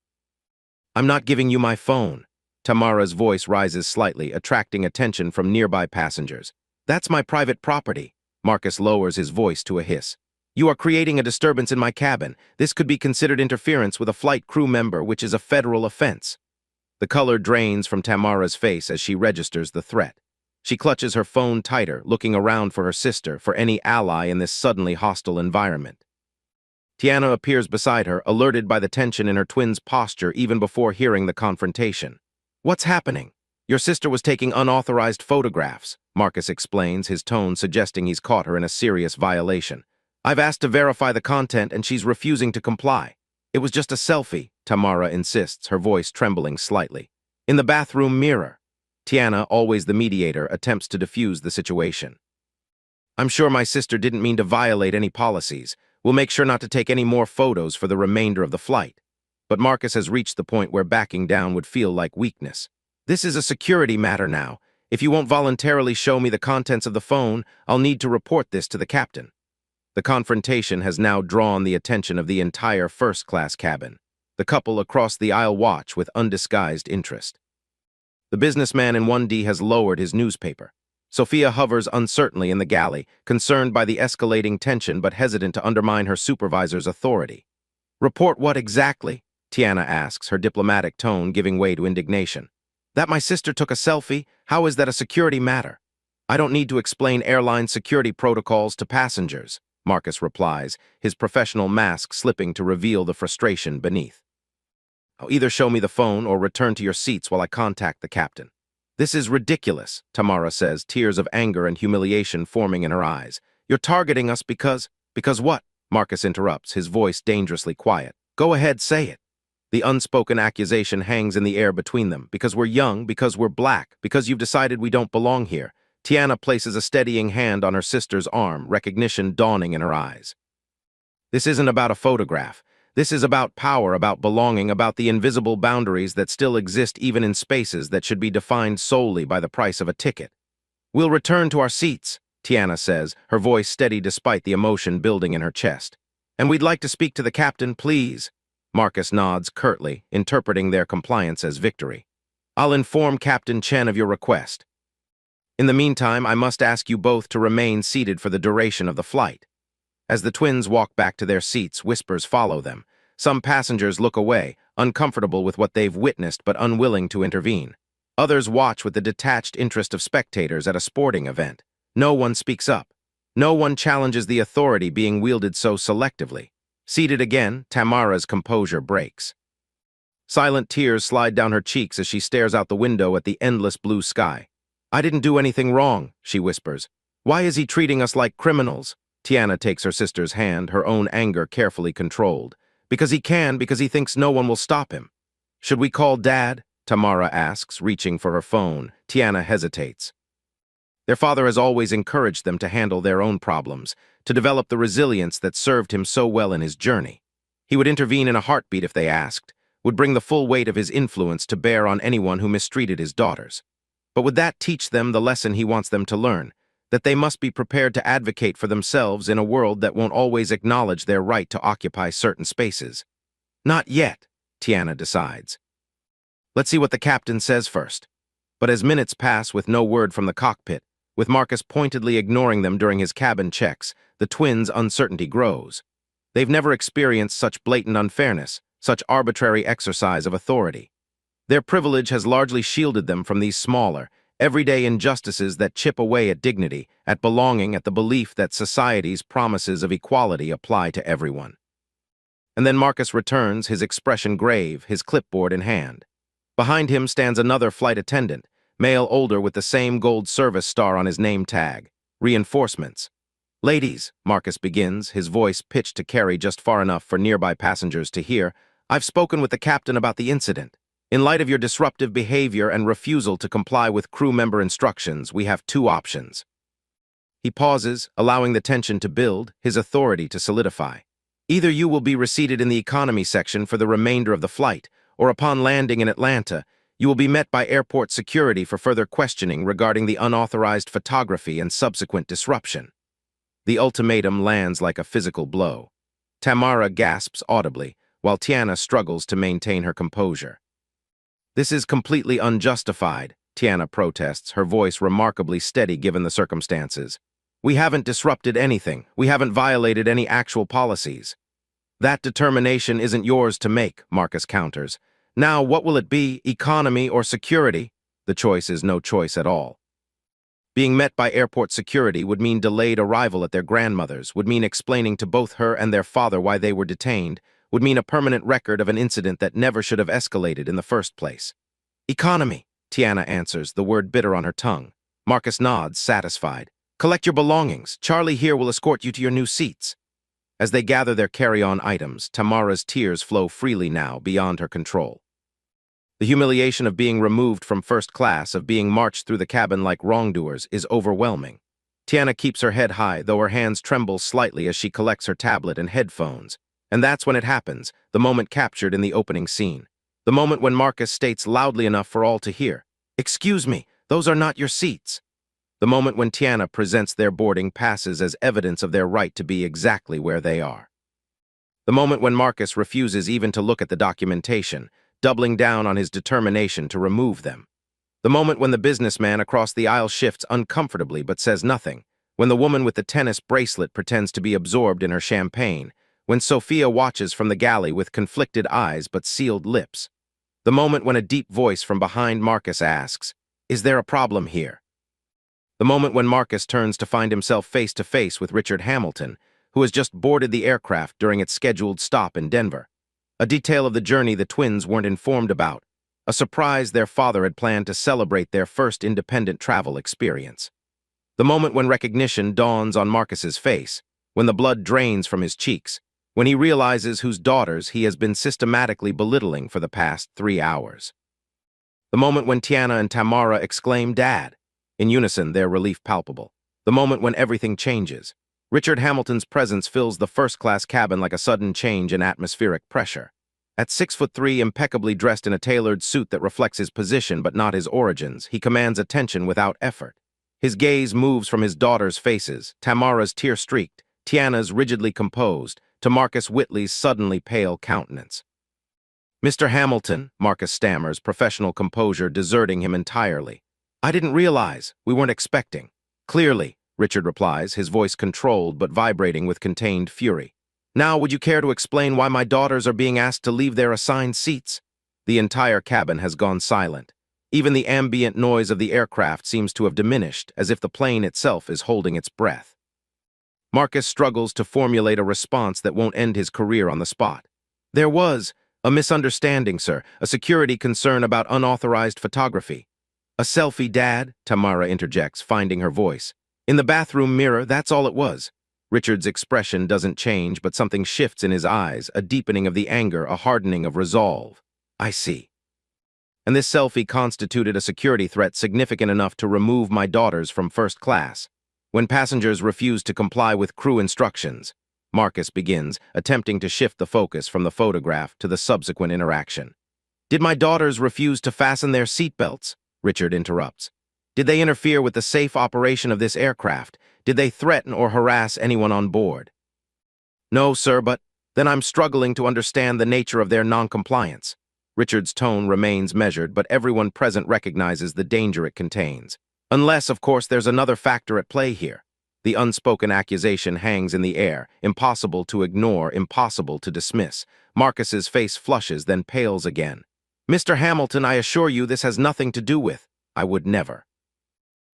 "I'm not giving you my phone." Tamara's voice rises slightly, attracting attention from nearby passengers. "That's my private property." Marcus lowers his voice to a hiss. "You are creating a disturbance in my cabin. This could be considered interference with a flight crew member, which is a federal offense." The color drains from Tamara's face as she registers the threat. She clutches her phone tighter, looking around for her sister, for any ally in this suddenly hostile environment. Tiana appears beside her, alerted by the tension in her twin's posture even before hearing the confrontation. "What's happening?" "Your sister was taking unauthorized photographs," Marcus explains, his tone suggesting he's caught her in a serious violation. "I've asked to verify the content and she's refusing to comply." "It was just a selfie," Tamara insists, her voice trembling slightly. "In the bathroom mirror." Tiana, always the mediator, attempts to defuse the situation. "I'm sure my sister didn't mean to violate any policies. We'll make sure not to take any more photos for the remainder of the flight." But Marcus has reached the point where backing down would feel like weakness. "This is a security matter now. If you won't voluntarily show me the contents of the phone, I'll need to report this to the captain." The confrontation has now drawn the attention of the entire first-class cabin. The couple across the aisle watch with undisguised interest. The businessman in 1D has lowered his newspaper. Sophia hovers uncertainly in the galley, concerned by the escalating tension but hesitant to undermine her supervisor's authority. "Report what exactly?" Tiana asks, her diplomatic tone giving way to indignation. "That my sister took a selfie? How is that a security matter?" "I don't need to explain airline security protocols to passengers," Marcus replies, his professional mask slipping to reveal the frustration beneath. "I'll either show me the phone or return to your seats while I contact the captain." "This is ridiculous," Tamara says, tears of anger and humiliation forming in her eyes. "You're targeting us because—" "Because what?" Marcus interrupts, his voice dangerously quiet. "Go ahead, say it." The unspoken accusation hangs in the air between them. "Because we're young, because we're black, because you've decided we don't belong here." Tiana places a steadying hand on her sister's arm, recognition dawning in her eyes. "This isn't about a photograph. This is about power, about belonging, about the invisible boundaries that still exist even in spaces that should be defined solely by the price of a ticket." "We'll return to our seats," Tiana says, her voice steady despite the emotion building in her chest. "And we'd like to speak to the captain, please." Marcus nods curtly, interpreting their compliance as victory. "I'll inform Captain Chen of your request. In the meantime, I must ask you both to remain seated for the duration of the flight." As the twins walk back to their seats, whispers follow them. Some passengers look away, uncomfortable with what they've witnessed but unwilling to intervene. Others watch with the detached interest of spectators at a sporting event. No one speaks up. No one challenges the authority being wielded so selectively. Seated again, Tamara's composure breaks. Silent tears slide down her cheeks as she stares out the window at the endless blue sky. "I didn't do anything wrong," she whispers. "Why is he treating us like criminals?" Tiana takes her sister's hand, her own anger carefully controlled. "Because he can, because he thinks no one will stop him." "Should we call Dad?" Tamara asks, reaching for her phone. Tiana hesitates. Their father has always encouraged them to handle their own problems, to develop the resilience that served him so well in his journey. He would intervene in a heartbeat if they asked, would bring the full weight of his influence to bear on anyone who mistreated his daughters. But would that teach them the lesson he wants them to learn, that they must be prepared to advocate for themselves in a world that won't always acknowledge their right to occupy certain spaces? "Not yet," Tiana decides. "Let's see what the captain says first." But as minutes pass with no word from the cockpit, with Marcus pointedly ignoring them during his cabin checks, the twins' uncertainty grows. They've never experienced such blatant unfairness, such arbitrary exercise of authority. Their privilege has largely shielded them from these smaller, everyday injustices that chip away at dignity, at belonging, at the belief that society's promises of equality apply to everyone. And then Marcus returns, his expression grave, his clipboard in hand. Behind him stands another flight attendant, male older with the same gold service star on his name tag. Reinforcements. "Ladies," Marcus begins, his voice pitched to carry just far enough for nearby passengers to hear, "I've spoken with the captain about the incident. In light of your disruptive behavior and refusal to comply with crew member instructions, we have two options." He pauses, allowing the tension to build, his authority to solidify. Either you will be reseated in the economy section for the remainder of the flight, or upon landing in Atlanta, you will be met by airport security for further questioning regarding the unauthorized photography and subsequent disruption. The ultimatum lands like a physical blow. Tamara gasps audibly, while Tiana struggles to maintain her composure. "This is completely unjustified," Tiana protests, her voice remarkably steady given the circumstances. "We haven't disrupted anything. We haven't violated any actual policies." "That determination isn't yours to make," Marcus counters. "Now, what will it be, economy or security?" The choice is no choice at all. Being met by airport security would mean delayed arrival at their grandmother's, would mean explaining to both her and their father why they were detained, would mean a permanent record of an incident that never should have escalated in the first place. "Economy," Tiana answers, the word bitter on her tongue. Marcus nods, satisfied. "Collect your belongings. Charlie here will escort you to your new seats." As they gather their carry-on items, Tamara's tears flow freely now, beyond her control. The humiliation of being removed from first class, of being marched through the cabin like wrongdoers, is overwhelming. Tiana keeps her head high, though her hands tremble slightly as she collects her tablet and headphones. And that's when it happens, the moment captured in the opening scene. The moment when Marcus states loudly enough for all to hear, "Excuse me, those are not your seats." The moment when Tiana presents their boarding passes as evidence of their right to be exactly where they are. The moment when Marcus refuses even to look at the documentation, doubling down on his determination to remove them. The moment when the businessman across the aisle shifts uncomfortably but says nothing, when the woman with the tennis bracelet pretends to be absorbed in her champagne, when Sophia watches from the galley with conflicted eyes but sealed lips. The moment when a deep voice from behind Marcus asks, "Is there a problem here?" The moment when Marcus turns to find himself face to face with Richard Hamilton, who has just boarded the aircraft during its scheduled stop in Denver. A detail of the journey the twins weren't informed about, a surprise their father had planned to celebrate their first independent travel experience. The moment when recognition dawns on Marcus's face, when the blood drains from his cheeks, when he realizes whose daughters he has been systematically belittling for the past 3 hours. The moment when Tiana and Tamara exclaim, "Dad!" In unison, their relief palpable. The moment when everything changes. Richard Hamilton's presence fills the first-class cabin like a sudden change in atmospheric pressure. At 6'3", impeccably dressed in a tailored suit that reflects his position but not his origins, he commands attention without effort. His gaze moves from his daughters' faces, Tamara's tear-streaked, Tiana's rigidly composed, to Marcus Whitley's suddenly pale countenance. "Mr. Hamilton," Marcus stammers, professional composure deserting him entirely. "I didn't realize. We weren't expecting." "Clearly," Richard replies, his voice controlled but vibrating with contained fury. "Now, would you care to explain why my daughters are being asked to leave their assigned seats?" The entire cabin has gone silent. Even the ambient noise of the aircraft seems to have diminished, as if the plane itself is holding its breath. Marcus struggles to formulate a response that won't end his career on the spot. "There was a misunderstanding, sir, a security concern about unauthorized photography." "A selfie, Dad?" Tamara interjects, finding her voice. "In the bathroom mirror, that's all it was." Richard's expression doesn't change, but something shifts in his eyes, a deepening of the anger, a hardening of resolve. "I see. And this selfie constituted a security threat significant enough to remove my daughters from first class. When passengers refused to comply with crew instructions," Marcus begins, attempting to shift the focus from the photograph to the subsequent interaction. "Did my daughters refuse to fasten their seatbelts?" Richard interrupts. "Did they interfere with the safe operation of this aircraft? Did they threaten or harass anyone on board?" "No, sir, but then I'm struggling to understand the nature of their noncompliance." Richard's tone remains measured, but everyone present recognizes the danger it contains. Unless, of course, there's another factor at play here. The unspoken accusation hangs in the air, impossible to ignore, impossible to dismiss. Marcus's face flushes, then pales again. "Mr. Hamilton, I assure you this has nothing to do with. I would never."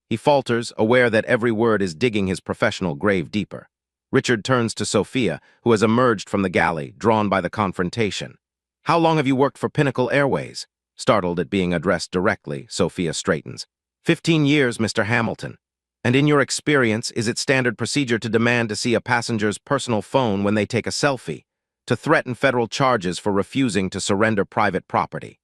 He falters, aware that every word is digging his professional grave deeper. Richard turns to Sophia, who has emerged from the galley, drawn by the confrontation. "How long have you worked for Pinnacle Airways?" Startled at being addressed directly, Sophia straightens. 15 years, Mr. Hamilton. And in your experience, is it standard procedure to demand to see a passenger's personal phone when they take a selfie, to threaten federal charges for refusing to surrender private property,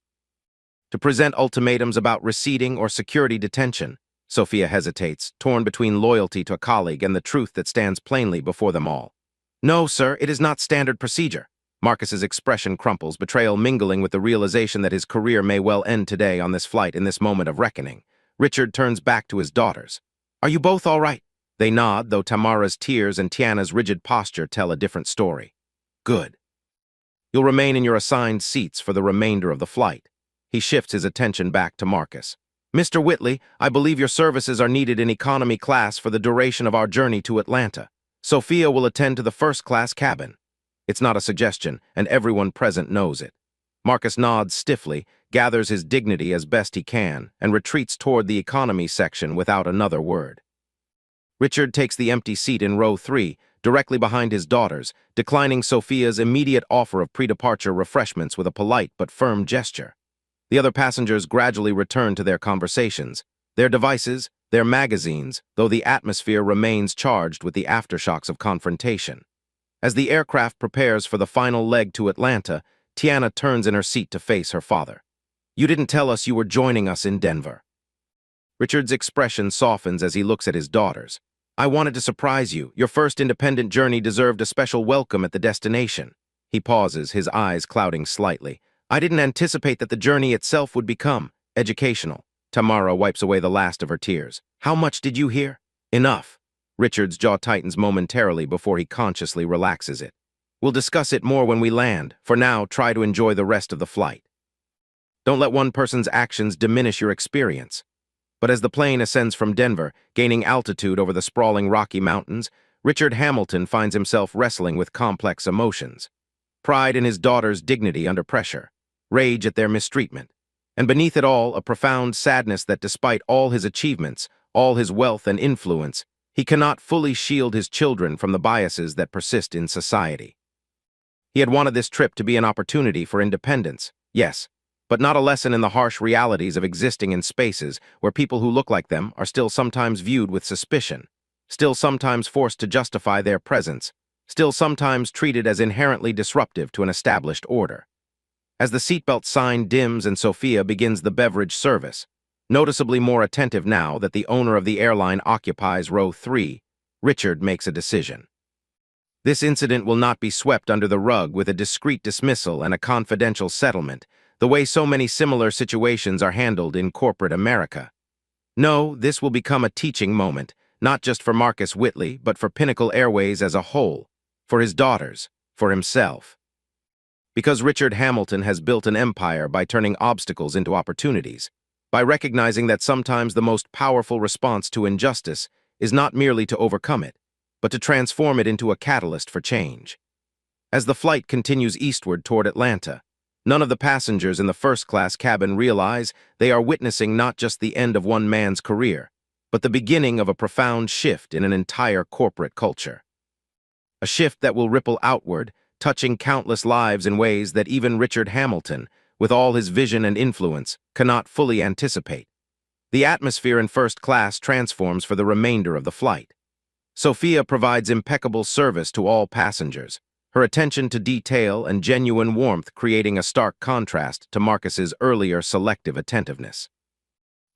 to present ultimatums about receding or security detention, Sophia hesitates, torn between loyalty to a colleague and the truth that stands plainly before them all. No, sir, it is not standard procedure. Marcus's expression crumples, betrayal mingling with the realization that his career may well end today on this flight in this moment of reckoning. Richard turns back to his daughters. Are you both all right? They nod, though Tamara's tears and Tiana's rigid posture tell a different story. Good. You'll remain in your assigned seats for the remainder of the flight. He shifts his attention back to Marcus. Mr. Whitley, I believe your services are needed in economy class for the duration of our journey to Atlanta. Sophia will attend to the first-class cabin. It's not a suggestion, and everyone present knows it. Marcus nods stiffly, gathers his dignity as best he can, and retreats toward the economy section without another word. Richard takes the empty seat in row 3, directly behind his daughters, declining Sophia's immediate offer of pre-departure refreshments with a polite but firm gesture. The other passengers gradually return to their conversations, their devices, their magazines, though the atmosphere remains charged with the aftershocks of confrontation. As the aircraft prepares for the final leg to Atlanta, Tiana turns in her seat to face her father. You didn't tell us you were joining us in Denver. Richard's expression softens as he looks at his daughters. I wanted to surprise you. Your first independent journey deserved a special welcome at the destination. He pauses, his eyes clouding slightly. I didn't anticipate that the journey itself would become educational. Tamara wipes away the last of her tears. How much did you hear? Enough. Richard's jaw tightens momentarily before he consciously relaxes it. We'll discuss it more when we land. For now, try to enjoy the rest of the flight. Don't let one person's actions diminish your experience. But as the plane ascends from Denver, gaining altitude over the sprawling Rocky Mountains, Richard Hamilton finds himself wrestling with complex emotions. Pride in his daughter's dignity under pressure, rage at their mistreatment, and beneath it all, a profound sadness that despite all his achievements, all his wealth and influence, he cannot fully shield his children from the biases that persist in society. He had wanted this trip to be an opportunity for independence, yes, but not a lesson in the harsh realities of existing in spaces where people who look like them are still sometimes viewed with suspicion, still sometimes forced to justify their presence, still sometimes treated as inherently disruptive to an established order. As the seatbelt sign dims and Sophia begins the beverage service, noticeably more attentive now that the owner of the airline occupies row 3, Richard makes a decision. This incident will not be swept under the rug with a discreet dismissal and a confidential settlement, the way so many similar situations are handled in corporate America. No, this will become a teaching moment, not just for Marcus Whitley, but for Pinnacle Airways as a whole, for his daughters, for himself. Because Richard Hamilton has built an empire by turning obstacles into opportunities, by recognizing that sometimes the most powerful response to injustice is not merely to overcome it, but to transform it into a catalyst for change. As the flight continues eastward toward Atlanta, none of the passengers in the first-class cabin realize they are witnessing not just the end of one man's career, but the beginning of a profound shift in an entire corporate culture. A shift that will ripple outward, touching countless lives in ways that even Richard Hamilton, with all his vision and influence, cannot fully anticipate. The atmosphere in first class transforms for the remainder of the flight. Sophia provides impeccable service to all passengers, her attention to detail and genuine warmth creating a stark contrast to Marcus's earlier selective attentiveness.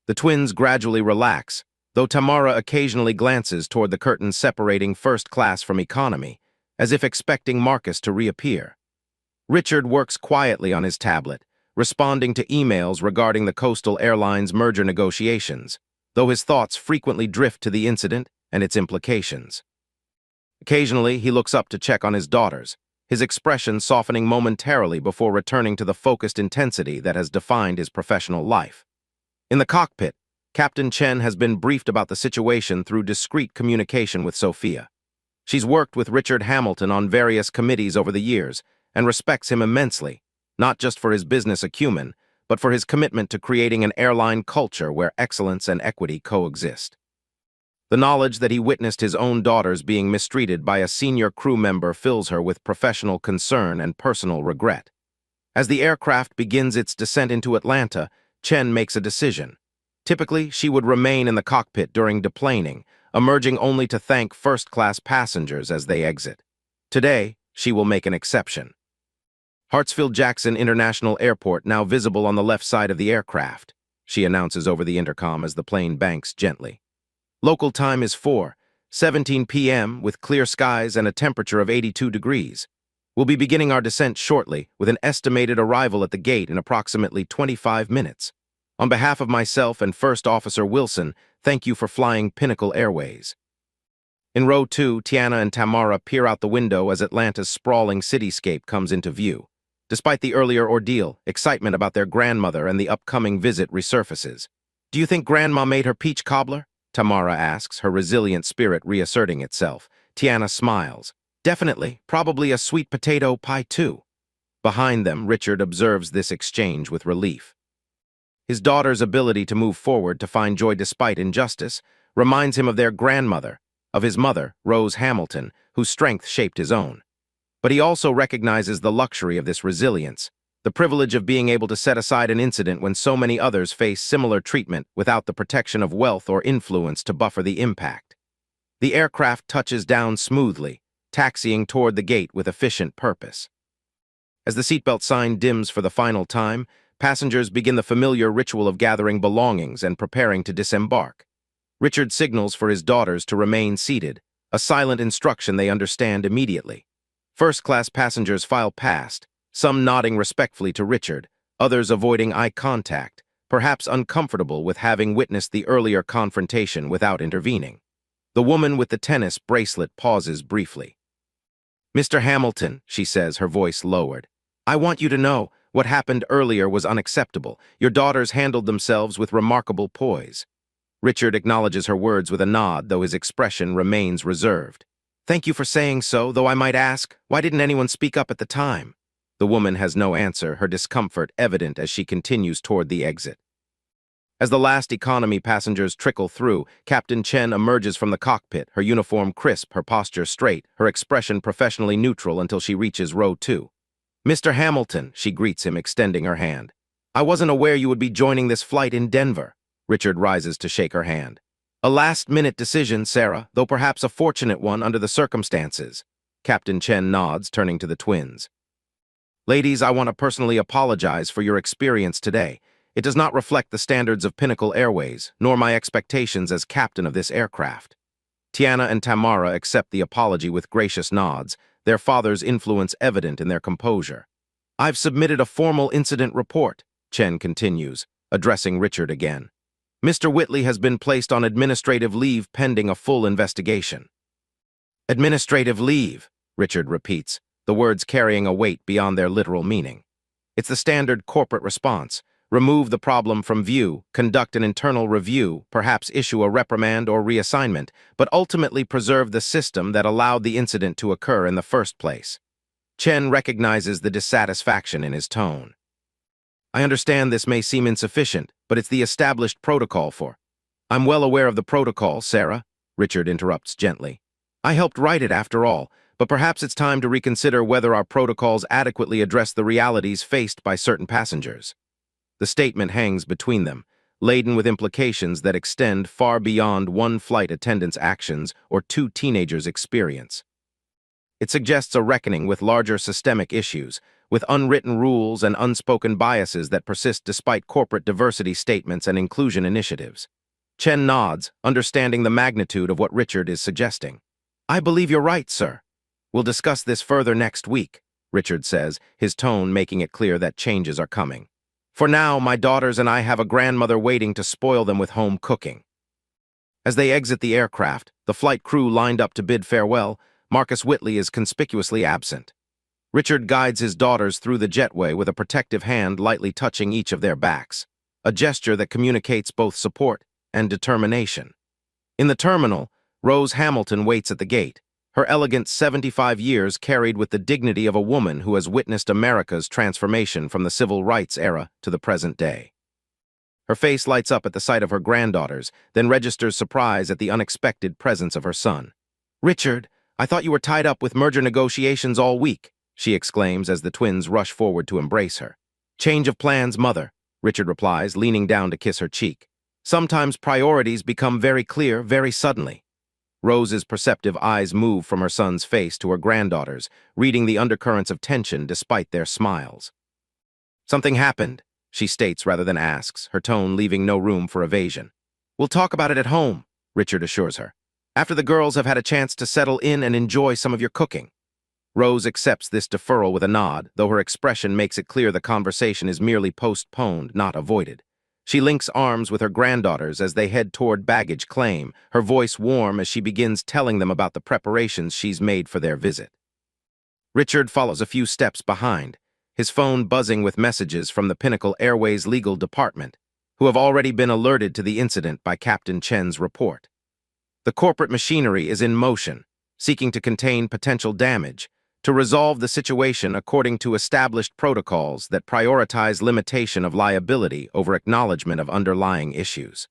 The twins gradually relax, though Tamara occasionally glances toward the curtain separating first class from economy, as if expecting Marcus to reappear. Richard works quietly on his tablet, responding to emails regarding the Coastal Airlines merger negotiations, though his thoughts frequently drift to the incident and its implications. Occasionally, he looks up to check on his daughters, his expression softening momentarily before returning to the focused intensity that has defined his professional life. In the cockpit, Captain Chen has been briefed about the situation through discreet communication with Sophia. She's worked with Richard Hamilton on various committees over the years and respects him immensely, not just for his business acumen, but for his commitment to creating an airline culture where excellence and equity coexist. The knowledge that he witnessed his own daughters being mistreated by a senior crew member fills her with professional concern and personal regret. As the aircraft begins its descent into Atlanta, Chen makes a decision. Typically, she would remain in the cockpit during deplaning, emerging only to thank first-class passengers as they exit. Today, she will make an exception. Hartsfield-Jackson International Airport now visible on the left side of the aircraft. she announces over the intercom as the plane banks gently. Local time is 4:17 p.m. with clear skies and a temperature of 82 degrees. We'll be beginning our descent shortly, with an estimated arrival at the gate in approximately 25 minutes. On behalf of myself and First Officer Wilson, thank you for flying Pinnacle Airways. In row 2, Tiana and Tamara peer out the window as Atlanta's sprawling cityscape comes into view. Despite the earlier ordeal, excitement about their grandmother and the upcoming visit resurfaces. "Do you think Grandma made her peach cobbler?" Tamara asks, her resilient spirit reasserting itself. Tiana smiles. "Definitely, probably a sweet potato pie too." Behind them, Richard observes this exchange with relief. His daughter's ability to move forward to find joy despite injustice reminds him of their grandmother, of his mother, Rose Hamilton, whose strength shaped his own. But he also recognizes the luxury of this resilience, the privilege of being able to set aside an incident when so many others face similar treatment without the protection of wealth or influence to buffer the impact. The aircraft touches down smoothly, taxiing toward the gate with efficient purpose. As the seatbelt sign dims for the final time, passengers begin the familiar ritual of gathering belongings and preparing to disembark. Richard signals for his daughters to remain seated, a silent instruction they understand immediately. First-class passengers file past, some nodding respectfully to Richard, others avoiding eye contact, perhaps uncomfortable with having witnessed the earlier confrontation without intervening. The woman with the tennis bracelet pauses briefly. "Mr. Hamilton," she says, her voice lowered, "I want you to know, what happened earlier was unacceptable. Your daughters handled themselves with remarkable poise." Richard acknowledges her words with a nod, though his expression remains reserved. "Thank you for saying so, though I might ask, why didn't anyone speak up at the time?" The woman has no answer, her discomfort evident as she continues toward the exit. As the last economy passengers trickle through, Captain Chen emerges from the cockpit, her uniform crisp, her posture straight, her expression professionally neutral until she reaches row 2. "Mr. Hamilton," she greets him, extending her hand. "I wasn't aware you would be joining this flight in Denver." Richard rises to shake her hand. "A last-minute decision, Sarah, though perhaps a fortunate one under the circumstances." Captain Chen nods, turning to the twins. "Ladies, I want to personally apologize for your experience today. It does not reflect the standards of Pinnacle Airways, nor my expectations as captain of this aircraft." Tiana and Tamara accept the apology with gracious nods, their father's influence evident in their composure. "I've submitted a formal incident report," Chen continues, addressing Richard again. "Mr. Whitley has been placed on administrative leave pending a full investigation." "Administrative leave," Richard repeats, the words carrying a weight beyond their literal meaning. It's the standard corporate response. Remove the problem from view, conduct an internal review, perhaps issue a reprimand or reassignment, but ultimately preserve the system that allowed the incident to occur in the first place. Chen recognizes the dissatisfaction in his tone. "I understand this may seem insufficient, but it's the established protocol for—" "I'm well aware of the protocol, Sarah," Richard interrupts gently. "I helped write it after all, but perhaps it's time to reconsider whether our protocols adequately address the realities faced by certain passengers." The statement hangs between them, laden with implications that extend far beyond one flight attendant's actions or two teenagers' experience. It suggests a reckoning with larger systemic issues, with unwritten rules and unspoken biases that persist despite corporate diversity statements and inclusion initiatives. Chen nods, understanding the magnitude of what Richard is suggesting. "I believe you're right, sir. We'll discuss this further next week," Richard says, his tone making it clear that changes are coming. "For now, my daughters and I have a grandmother waiting to spoil them with home cooking." As they exit the aircraft, the flight crew lined up to bid farewell. Marcus Whitley is conspicuously absent. Richard guides his daughters through the jetway with a protective hand lightly touching each of their backs, a gesture that communicates both support and determination. In the terminal, Rose Hamilton waits at the gate, her elegant 75 years carried with the dignity of a woman who has witnessed America's transformation from the civil rights era to the present day. Her face lights up at the sight of her granddaughters, then registers surprise at the unexpected presence of her son. "Richard, I thought you were tied up with merger negotiations all week," she exclaims as the twins rush forward to embrace her. "Change of plans, mother," Richard replies, leaning down to kiss her cheek. "Sometimes priorities become very clear very suddenly." Rose's perceptive eyes move from her son's face to her granddaughter's, reading the undercurrents of tension despite their smiles. "Something happened," she states rather than asks, her tone leaving no room for evasion. We'll talk about it at home, Richard assures her, after the girls have had a chance to settle in and enjoy some of your cooking. Rose accepts this deferral with a nod, though her expression makes it clear the conversation is merely postponed, not avoided. She links arms with her granddaughters as they head toward baggage claim, her voice warm as she begins telling them about the preparations she's made for their visit. Richard follows a few steps behind, his phone buzzing with messages from the Pinnacle Airways legal department, who have already been alerted to the incident by Captain Chen's report. The corporate machinery is in motion, seeking to contain potential damage, to resolve the situation according to established protocols that prioritize limitation of liability over acknowledgement of underlying issues.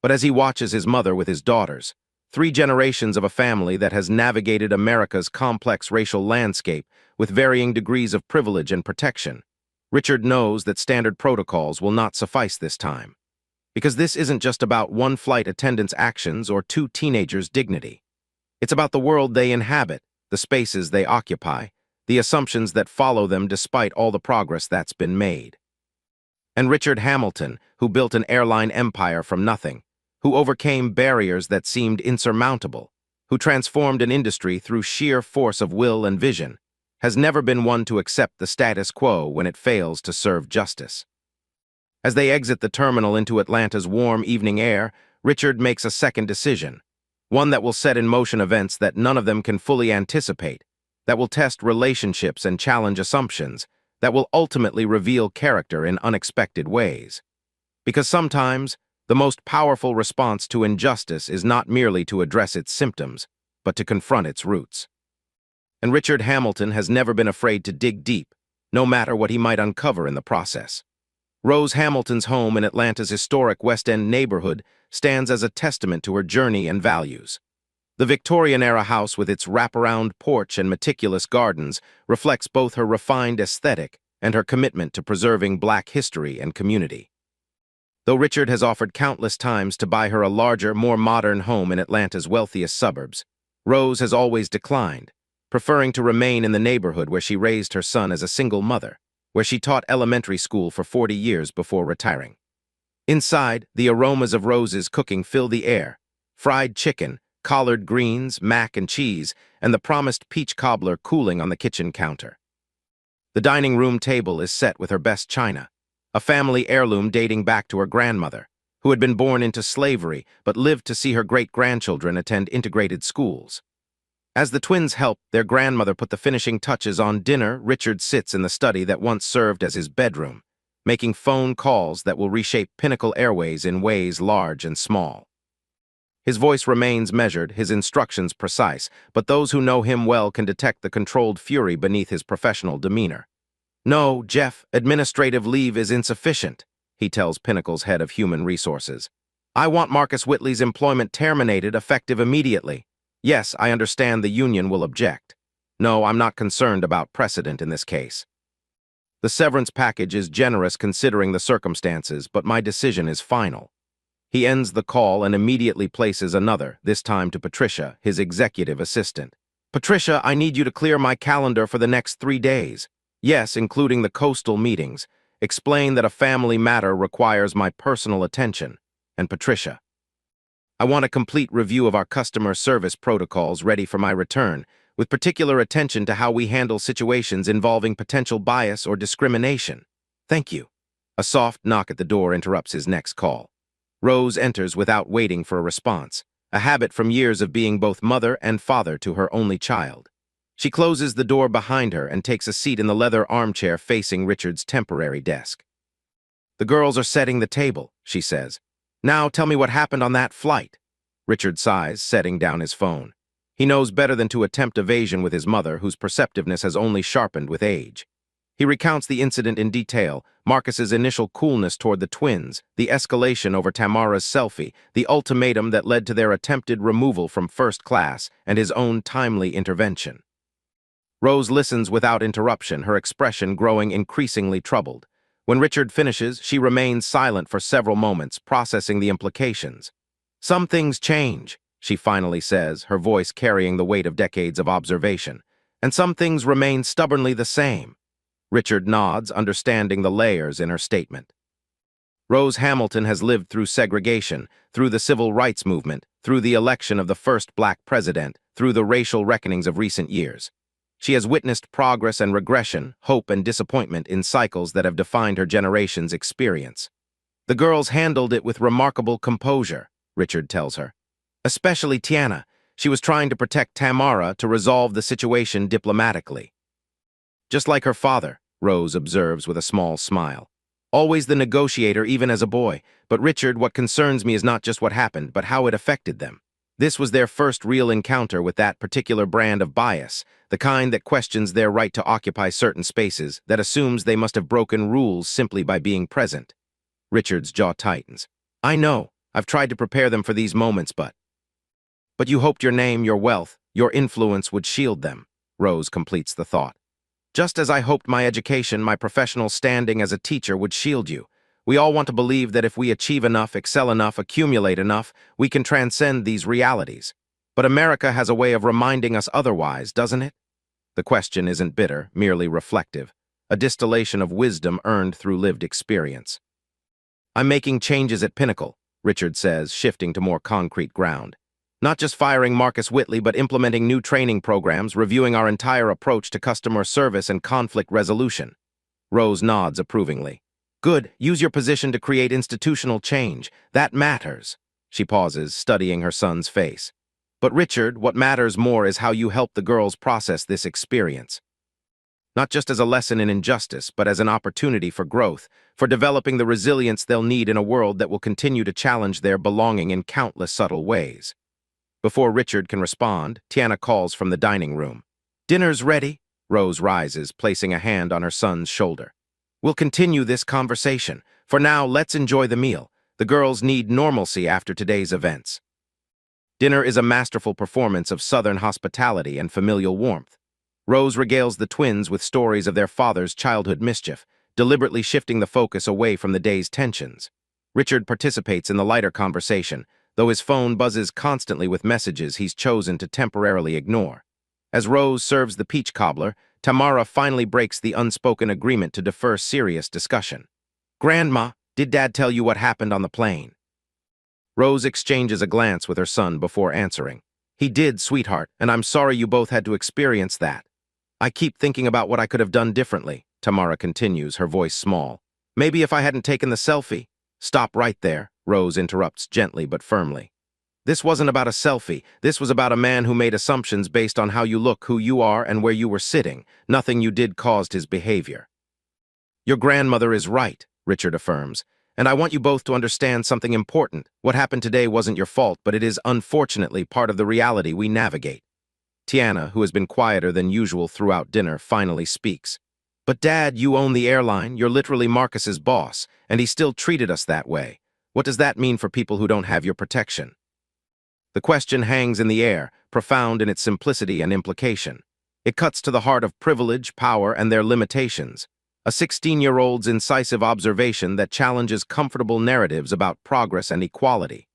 But as he watches his mother with his daughters, 3 generations of a family that has navigated America's complex racial landscape with varying degrees of privilege and protection, Richard knows that standard protocols will not suffice this time. Because this isn't just about one flight attendant's actions or 2 teenagers' dignity. It's about the world they inhabit, the spaces they occupy, the assumptions that follow them despite all the progress that's been made. And Richard Hamilton, who built an airline empire from nothing, who overcame barriers that seemed insurmountable, who transformed an industry through sheer force of will and vision, has never been one to accept the status quo when it fails to serve justice. As they exit the terminal into Atlanta's warm evening air, Richard makes a second decision, one that will set in motion events that none of them can fully anticipate, that will test relationships and challenge assumptions, that will ultimately reveal character in unexpected ways. Because sometimes, the most powerful response to injustice is not merely to address its symptoms, but to confront its roots. And Richard Hamilton has never been afraid to dig deep, no matter what he might uncover in the process. Rose Hamilton's home in Atlanta's historic West End neighborhood stands as a testament to her journey and values. The Victorian-era house with its wraparound porch and meticulous gardens reflects both her refined aesthetic and her commitment to preserving Black history and community. Though Richard has offered countless times to buy her a larger, more modern home in Atlanta's wealthiest suburbs, Rose has always declined, preferring to remain in the neighborhood where she raised her son as a single mother, where she taught elementary school for 40 years before retiring. Inside, the aromas of Rose's cooking fill the air: fried chicken, collard greens, mac and cheese, and the promised peach cobbler cooling on the kitchen counter. The dining room table is set with her best china, a family heirloom dating back to her grandmother, who had been born into slavery but lived to see her great-grandchildren attend integrated schools. As the twins help their grandmother put the finishing touches on dinner, Richard sits in the study that once served as his bedroom, making phone calls that will reshape Pinnacle Airways in ways large and small. His voice remains measured, his instructions precise, but those who know him well can detect the controlled fury beneath his professional demeanor. "No, Jeff, administrative leave is insufficient," he tells Pinnacle's head of human resources. "I want Marcus Whitley's employment terminated effective immediately. Yes, I understand the union will object. No, I'm not concerned about precedent in this case. The severance package is generous considering the circumstances, but my decision is final." He ends the call and immediately places another, this time to Patricia, his executive assistant. "Patricia, I need you to clear my calendar for the next 3 days. Yes, including the coastal meetings. Explain that a family matter requires my personal attention. And Patricia, I want a complete review of our customer service protocols ready for my return, with particular attention to how we handle situations involving potential bias or discrimination. Thank you." A soft knock at the door interrupts his next call. Rose enters without waiting for a response, a habit from years of being both mother and father to her only child. She closes the door behind her and takes a seat in the leather armchair facing Richard's temporary desk. "The girls are setting the table," she says. "Now tell me what happened on that flight." Richard sighs, setting down his phone. He knows better than to attempt evasion with his mother, whose perceptiveness has only sharpened with age. He recounts the incident in detail, Marcus's initial coolness toward the twins, the escalation over Tamara's selfie, the ultimatum that led to their attempted removal from first class, and his own timely intervention. Rose listens without interruption, her expression growing increasingly troubled. When Richard finishes, she remains silent for several moments, processing the implications. "Some things change," she finally says, her voice carrying the weight of decades of observation. "And some things remain stubbornly the same. Richard nods, understanding the layers in her statement. Rose Hamilton has lived through segregation, through the civil rights movement, through the election of the first black president, through the racial reckonings of recent years. She has witnessed progress and regression, hope and disappointment in cycles that have defined her generation's experience. The girls handled it with remarkable composure, Richard tells her. Especially Tiana. She was trying to protect Tamara to resolve the situation diplomatically. Just like her father, Rose observes with a small smile. Always the negotiator even as a boy, but Richard, what concerns me is not just what happened, but how it affected them. This was their first real encounter with that particular brand of bias, the kind that questions their right to occupy certain spaces, that assumes they must have broken rules simply by being present. Richard's jaw tightens. I know, I've tried to prepare them for these moments, but you hoped your name, your wealth, your influence would shield them, Rose completes the thought. Just as I hoped my education, my professional standing as a teacher would shield you. We all want to believe that if we achieve enough, excel enough, accumulate enough, we can transcend these realities. But America has a way of reminding us otherwise, doesn't it? The question isn't bitter, merely reflective, a distillation of wisdom earned through lived experience. I'm making changes at Pinnacle, Richard says, shifting to more concrete ground. Not just firing Marcus Whitley, but implementing new training programs, reviewing our entire approach to customer service and conflict resolution. Rose nods approvingly. Good, use your position to create institutional change. That matters. She pauses, studying her son's face. But Richard, what matters more is how you help the girls process this experience. Not just as a lesson in injustice, but as an opportunity for growth, for developing the resilience they'll need in a world that will continue to challenge their belonging in countless subtle ways. Before Richard can respond, Tiana calls from the dining room. Dinner's ready. Rose rises, placing a hand on her son's shoulder. We'll continue this conversation. For now, let's enjoy the meal. The girls need normalcy after today's events. Dinner is a masterful performance of Southern hospitality and familial warmth. Rose regales the twins with stories of their father's childhood mischief, deliberately shifting the focus away from the day's tensions. Richard participates in the lighter conversation, though his phone buzzes constantly with messages he's chosen to temporarily ignore. As Rose serves the peach cobbler, Tamara finally breaks the unspoken agreement to defer serious discussion. Grandma, did Dad tell you what happened on the plane? Rose exchanges a glance with her son before answering. He did, sweetheart, and I'm sorry you both had to experience that. I keep thinking about what I could have done differently, Tamara continues, her voice small. Maybe if I hadn't taken the selfie. Stop right there, Rose interrupts gently but firmly. This wasn't about a selfie. This was about a man who made assumptions based on how you look, who you are, and where you were sitting. Nothing you did caused his behavior. Your grandmother is right, Richard affirms, and I want you both to understand something important. What happened today wasn't your fault, but it is unfortunately part of the reality we navigate. Tiana, who has been quieter than usual throughout dinner, finally speaks. But Dad, you own the airline, you're literally Marcus's boss, and he still treated us that way. What does that mean for people who don't have your protection? The question hangs in the air, profound in its simplicity and implication. It cuts to the heart of privilege, power, and their limitations. A 16-year-old's incisive observation that challenges comfortable narratives about progress and equality.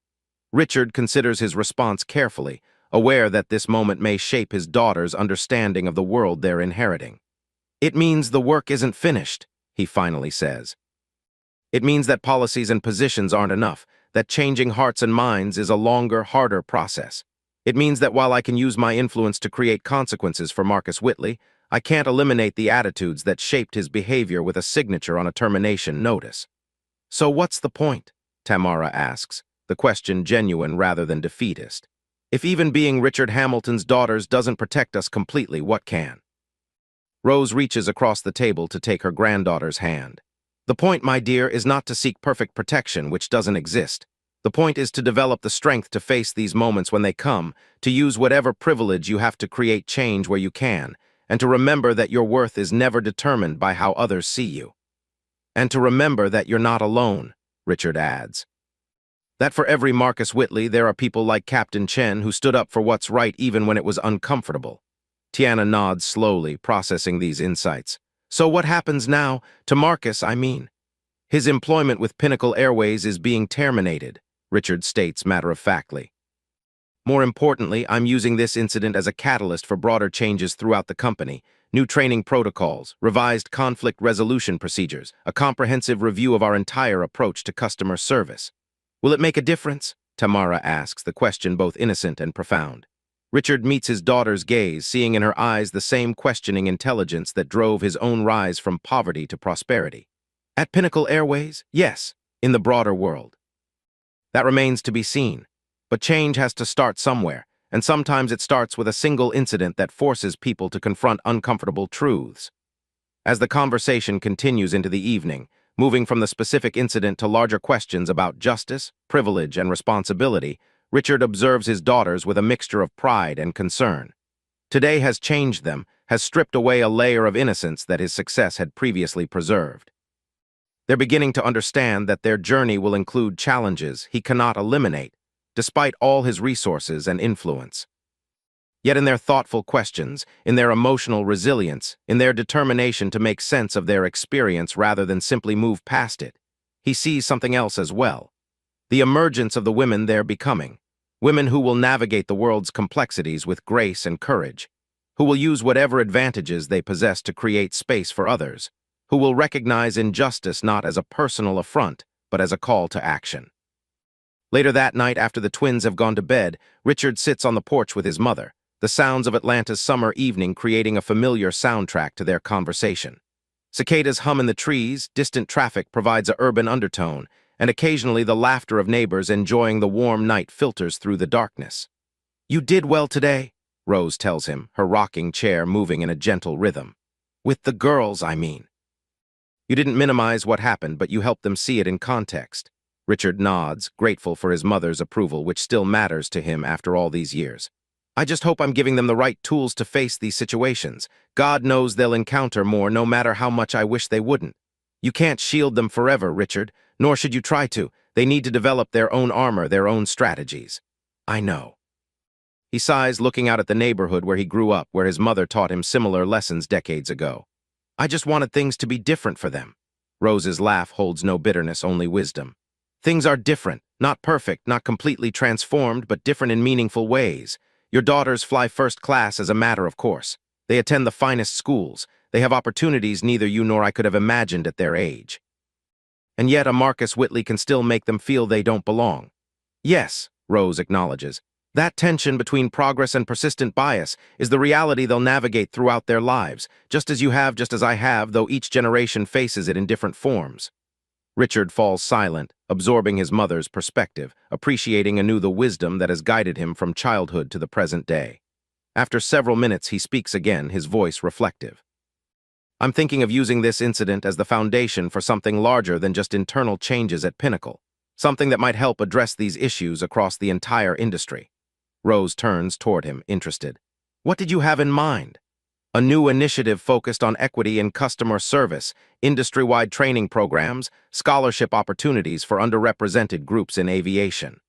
Richard considers his response carefully, aware that this moment may shape his daughter's understanding of the world they're inheriting. It means the work isn't finished, he finally says. It means that policies and positions aren't enough, that changing hearts and minds is a longer, harder process. It means that while I can use my influence to create consequences for Marcus Whitley, I can't eliminate the attitudes that shaped his behavior with a signature on a termination notice. So what's the point? Tamara asks, the question genuine rather than defeatist. If even being Richard Hamilton's daughters doesn't protect us completely, what can? Rose reaches across the table to take her granddaughter's hand. The point, my dear, is not to seek perfect protection, which doesn't exist. The point is to develop the strength to face these moments when they come, to use whatever privilege you have to create change where you can, and to remember that your worth is never determined by how others see you. And to remember that you're not alone, Richard adds. That for every Marcus Whitley, there are people like Captain Chen who stood up for what's right even when it was uncomfortable. Tiana nods slowly, processing these insights. So what happens now? To Marcus, I mean. His employment with Pinnacle Airways is being terminated, Richard states matter-of-factly. More importantly, I'm using this incident as a catalyst for broader changes throughout the company. new training protocols, revised conflict resolution procedures, a comprehensive review of our entire approach to customer service. Will it make a difference? Tamara asks, the question both innocent and profound. Richard meets his daughter's gaze, seeing in her eyes the same questioning intelligence that drove his own rise from poverty to prosperity. At Pinnacle Airways, yes. In the broader world, that remains to be seen. But change has to start somewhere, and sometimes it starts with a single incident that forces people to confront uncomfortable truths. As the conversation continues into the evening, moving from the specific incident to larger questions about justice, privilege, and responsibility, Richard observes his daughters with a mixture of pride and concern. Today has changed them, has stripped away a layer of innocence that his success had previously preserved. They're beginning to understand that their journey will include challenges he cannot eliminate, despite all his resources and influence. Yet in their thoughtful questions, in their emotional resilience, in their determination to make sense of their experience rather than simply move past it, he sees something else as well. The emergence of the women they're becoming. Women who will navigate the world's complexities with grace and courage, who will use whatever advantages they possess to create space for others, who will recognize injustice not as a personal affront, but as a call to action. Later that night, after the twins have gone to bed, Richard sits on the porch with his mother, the sounds of Atlanta's summer evening creating a familiar soundtrack to their conversation. Cicadas hum in the trees, distant traffic provides an urban undertone, and occasionally the laughter of neighbors enjoying the warm night filters through the darkness. "You did well today," Rose tells him, her rocking chair moving in a gentle rhythm. "With the girls, I mean. You didn't minimize what happened, but you helped them see it in context." Richard nods, grateful for his mother's approval, which still matters to him after all these years. "I just hope I'm giving them the right tools to face these situations. God knows they'll encounter more, no matter how much I wish they wouldn't. You can't shield them forever, Richard, nor should you try to. They need to develop their own armor, their own strategies." "I know." He sighs, looking out at the neighborhood where he grew up, where his mother taught him similar lessons decades ago. "I just wanted things to be different for them." Rose's laugh holds no bitterness, only wisdom. "Things are different, not perfect, not completely transformed, but different in meaningful ways. Your daughters fly first class as a matter of course. They attend the finest schools. They have opportunities neither you nor I could have imagined at their age. And yet a Marcus Whitley can still make them feel they don't belong." "Yes," Rose acknowledges. "That tension between progress and persistent bias is the reality they'll navigate throughout their lives, just as you have, just as I have, though each generation faces it in different forms." Richard falls silent, absorbing his mother's perspective, appreciating anew the wisdom that has guided him from childhood to the present day. After several minutes, he speaks again, his voice reflective. "I'm thinking of using this incident as the foundation for something larger than just internal changes at Pinnacle, something that might help address these issues across the entire industry." Rose turns toward him, interested. "What did you have in mind?" "A new initiative focused on equity in customer service, industry-wide training programs, scholarship opportunities for underrepresented groups in aviation."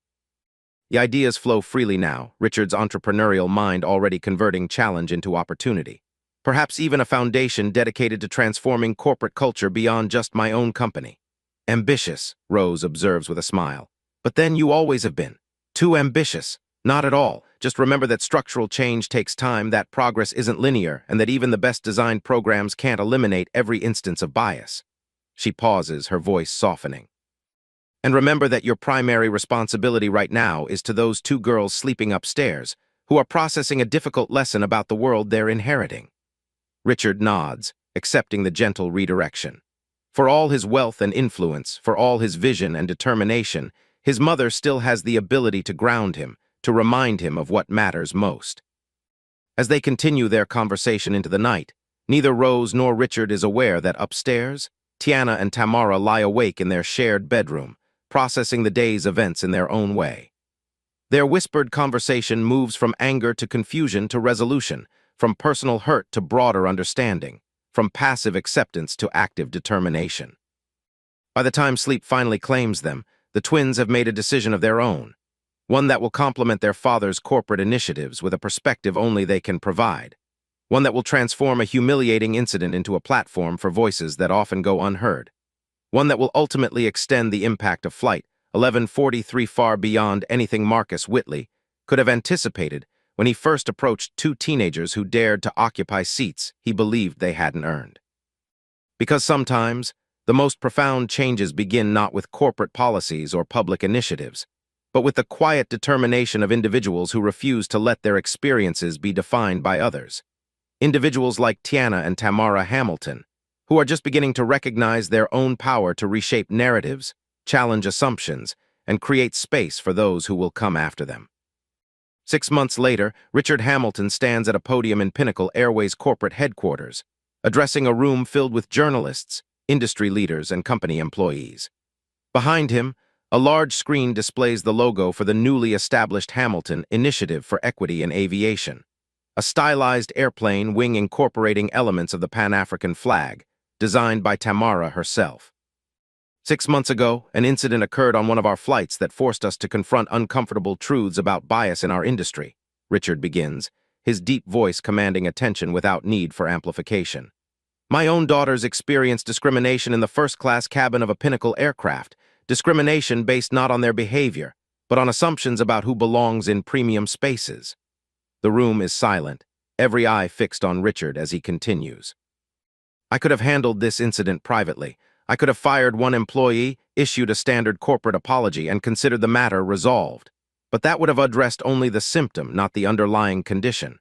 The ideas flow freely now, Richard's entrepreneurial mind already converting challenge into opportunity. Perhaps even a foundation dedicated to transforming corporate culture beyond just my own company. "Ambitious," Rose observes with a smile. "But then you always have been. Too ambitious." "Not at all. Just remember that structural change takes time, that progress isn't linear, and that even the best designed programs can't eliminate every instance of bias." She pauses, her voice softening. "And remember that your primary responsibility right now is to those two girls sleeping upstairs, who are processing a difficult lesson about the world they're inheriting." Richard nods, accepting the gentle redirection. For all his wealth and influence, for all his vision and determination, his mother still has the ability to ground him, to remind him of what matters most. As they continue their conversation into the night, neither Rose nor Richard is aware that upstairs, Tiana and Tamara lie awake in their shared bedroom, processing the day's events in their own way. Their whispered conversation moves from anger to confusion to resolution, from personal hurt to broader understanding, from passive acceptance to active determination. By the time sleep finally claims them, the twins have made a decision of their own, one that will complement their father's corporate initiatives with a perspective only they can provide, one that will transform a humiliating incident into a platform for voices that often go unheard, one that will ultimately extend the impact of Flight 1143 far beyond anything Marcus Whitley could have anticipated when he first approached two teenagers who dared to occupy seats he believed they hadn't earned. Because sometimes, the most profound changes begin not with corporate policies or public initiatives, but with the quiet determination of individuals who refuse to let their experiences be defined by others. Individuals like Tiana and Tamara Hamilton, who are just beginning to recognize their own power to reshape narratives, challenge assumptions, and create space for those who will come after them. 6 months later, Richard Hamilton stands at a podium in Pinnacle Airways corporate headquarters, addressing a room filled with journalists, industry leaders, and company employees. Behind him, a large screen displays the logo for the newly established Hamilton Initiative for Equity in Aviation, a stylized airplane wing incorporating elements of the Pan-African flag, designed by Tamara herself. 6 months ago, an incident occurred on one of our flights that forced us to confront uncomfortable truths about bias in our industry, Richard begins, his deep voice commanding attention without need for amplification. My own daughters experienced discrimination in the first-class cabin of a Pinnacle aircraft, discrimination based not on their behavior, but on assumptions about who belongs in premium spaces. The room is silent, every eye fixed on Richard as he continues. I could have handled this incident privately. I could have fired one employee, issued a standard corporate apology, and considered the matter resolved. But that would have addressed only the symptom, not the underlying condition.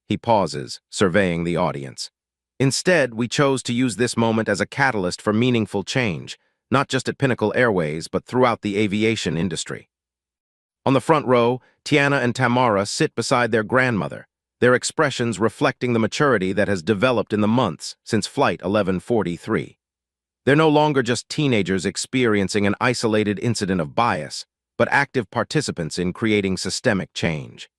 He pauses, surveying the audience. Instead, we chose to use this moment as a catalyst for meaningful change, not just at Pinnacle Airways, but throughout the aviation industry. On the front row, Tiana and Tamara sit beside their grandmother, their expressions reflecting the maturity that has developed in the months since Flight 1143. They're no longer just teenagers experiencing an isolated incident of bias, but active participants in creating systemic change.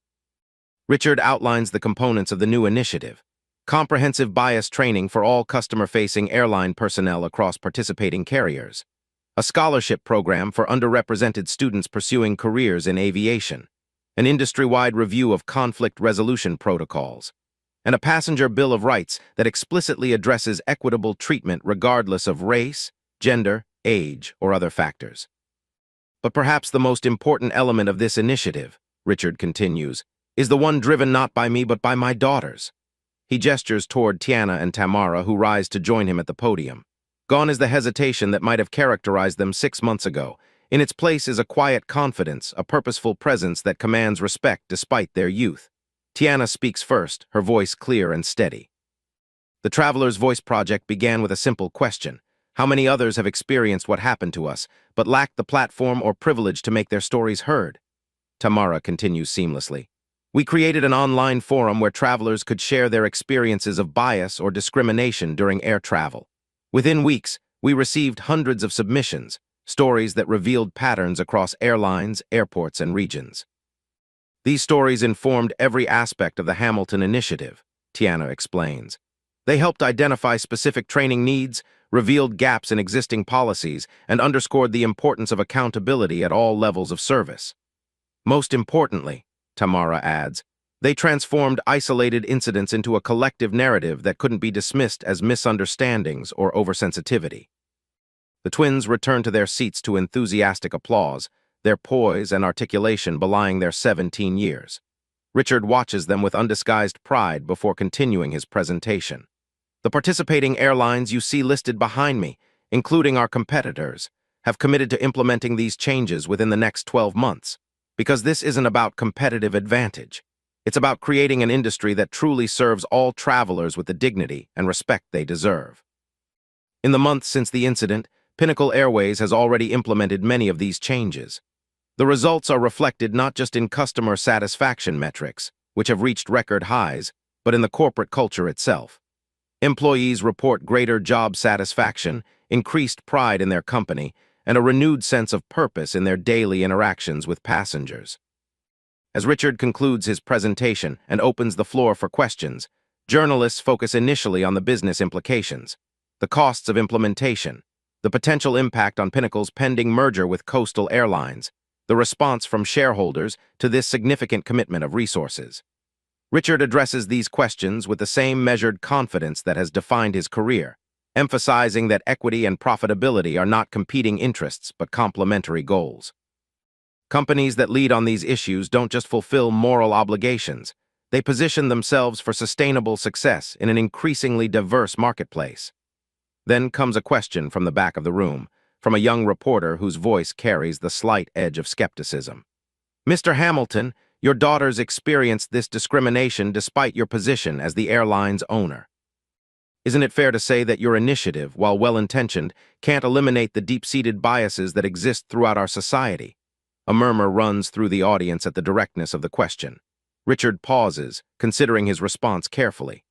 Richard outlines the components of the new initiative: comprehensive bias training for all customer-facing airline personnel across participating carriers, a scholarship program for underrepresented students pursuing careers in aviation, an industry-wide review of conflict resolution protocols, and a passenger bill of rights that explicitly addresses equitable treatment regardless of race, gender, age, or other factors. But perhaps the most important element of this initiative, Richard continues, is the one driven not by me but by my daughters. He gestures toward Tiana and Tamara, who rise to join him at the podium. Gone is the hesitation that might have characterized them 6 months ago. In its place is a quiet confidence, a purposeful presence that commands respect despite their youth. Tiana speaks first, her voice clear and steady. The Traveler's Voice Project began with a simple question: how many others have experienced what happened to us, but lacked the platform or privilege to make their stories heard? Tamara continues seamlessly. We created an online forum where travelers could share their experiences of bias or discrimination during air travel. Within weeks, we received hundreds of submissions, stories that revealed patterns across airlines, airports, and regions. These stories informed every aspect of the Hamilton Initiative, Tiana explains. They helped identify specific training needs, revealed gaps in existing policies, and underscored the importance of accountability at all levels of service. Most importantly, Tamara adds, they transformed isolated incidents into a collective narrative that couldn't be dismissed as misunderstandings or oversensitivity. The twins returned to their seats to enthusiastic applause, their poise and articulation belying their 17 years. Richard watches them with undisguised pride before continuing his presentation. The participating airlines you see listed behind me, including our competitors, have committed to implementing these changes within the next 12 months, because this isn't about competitive advantage. It's about creating an industry that truly serves all travelers with the dignity and respect they deserve. In the months since the incident, Pinnacle Airways has already implemented many of these changes. The results are reflected not just in customer satisfaction metrics, which have reached record highs, but in the corporate culture itself. Employees report greater job satisfaction, increased pride in their company, and a renewed sense of purpose in their daily interactions with passengers. As Richard concludes his presentation and opens the floor for questions, journalists focus initially on the business implications, the costs of implementation, the potential impact on Pinnacle's pending merger with Coastal Airlines, the response from shareholders to this significant commitment of resources. Richard addresses these questions with the same measured confidence that has defined his career, emphasizing that equity and profitability are not competing interests but complementary goals. Companies that lead on these issues don't just fulfill moral obligations, they position themselves for sustainable success in an increasingly diverse marketplace. Then comes a question from the back of the room, from a young reporter whose voice carries the slight edge of skepticism. Mr. Hamilton, your daughters experienced this discrimination despite your position as the airline's owner. Isn't it fair to say that your initiative, while well-intentioned, can't eliminate the deep-seated biases that exist throughout our society? A murmur runs through the audience at the directness of the question. Richard pauses, considering his response carefully.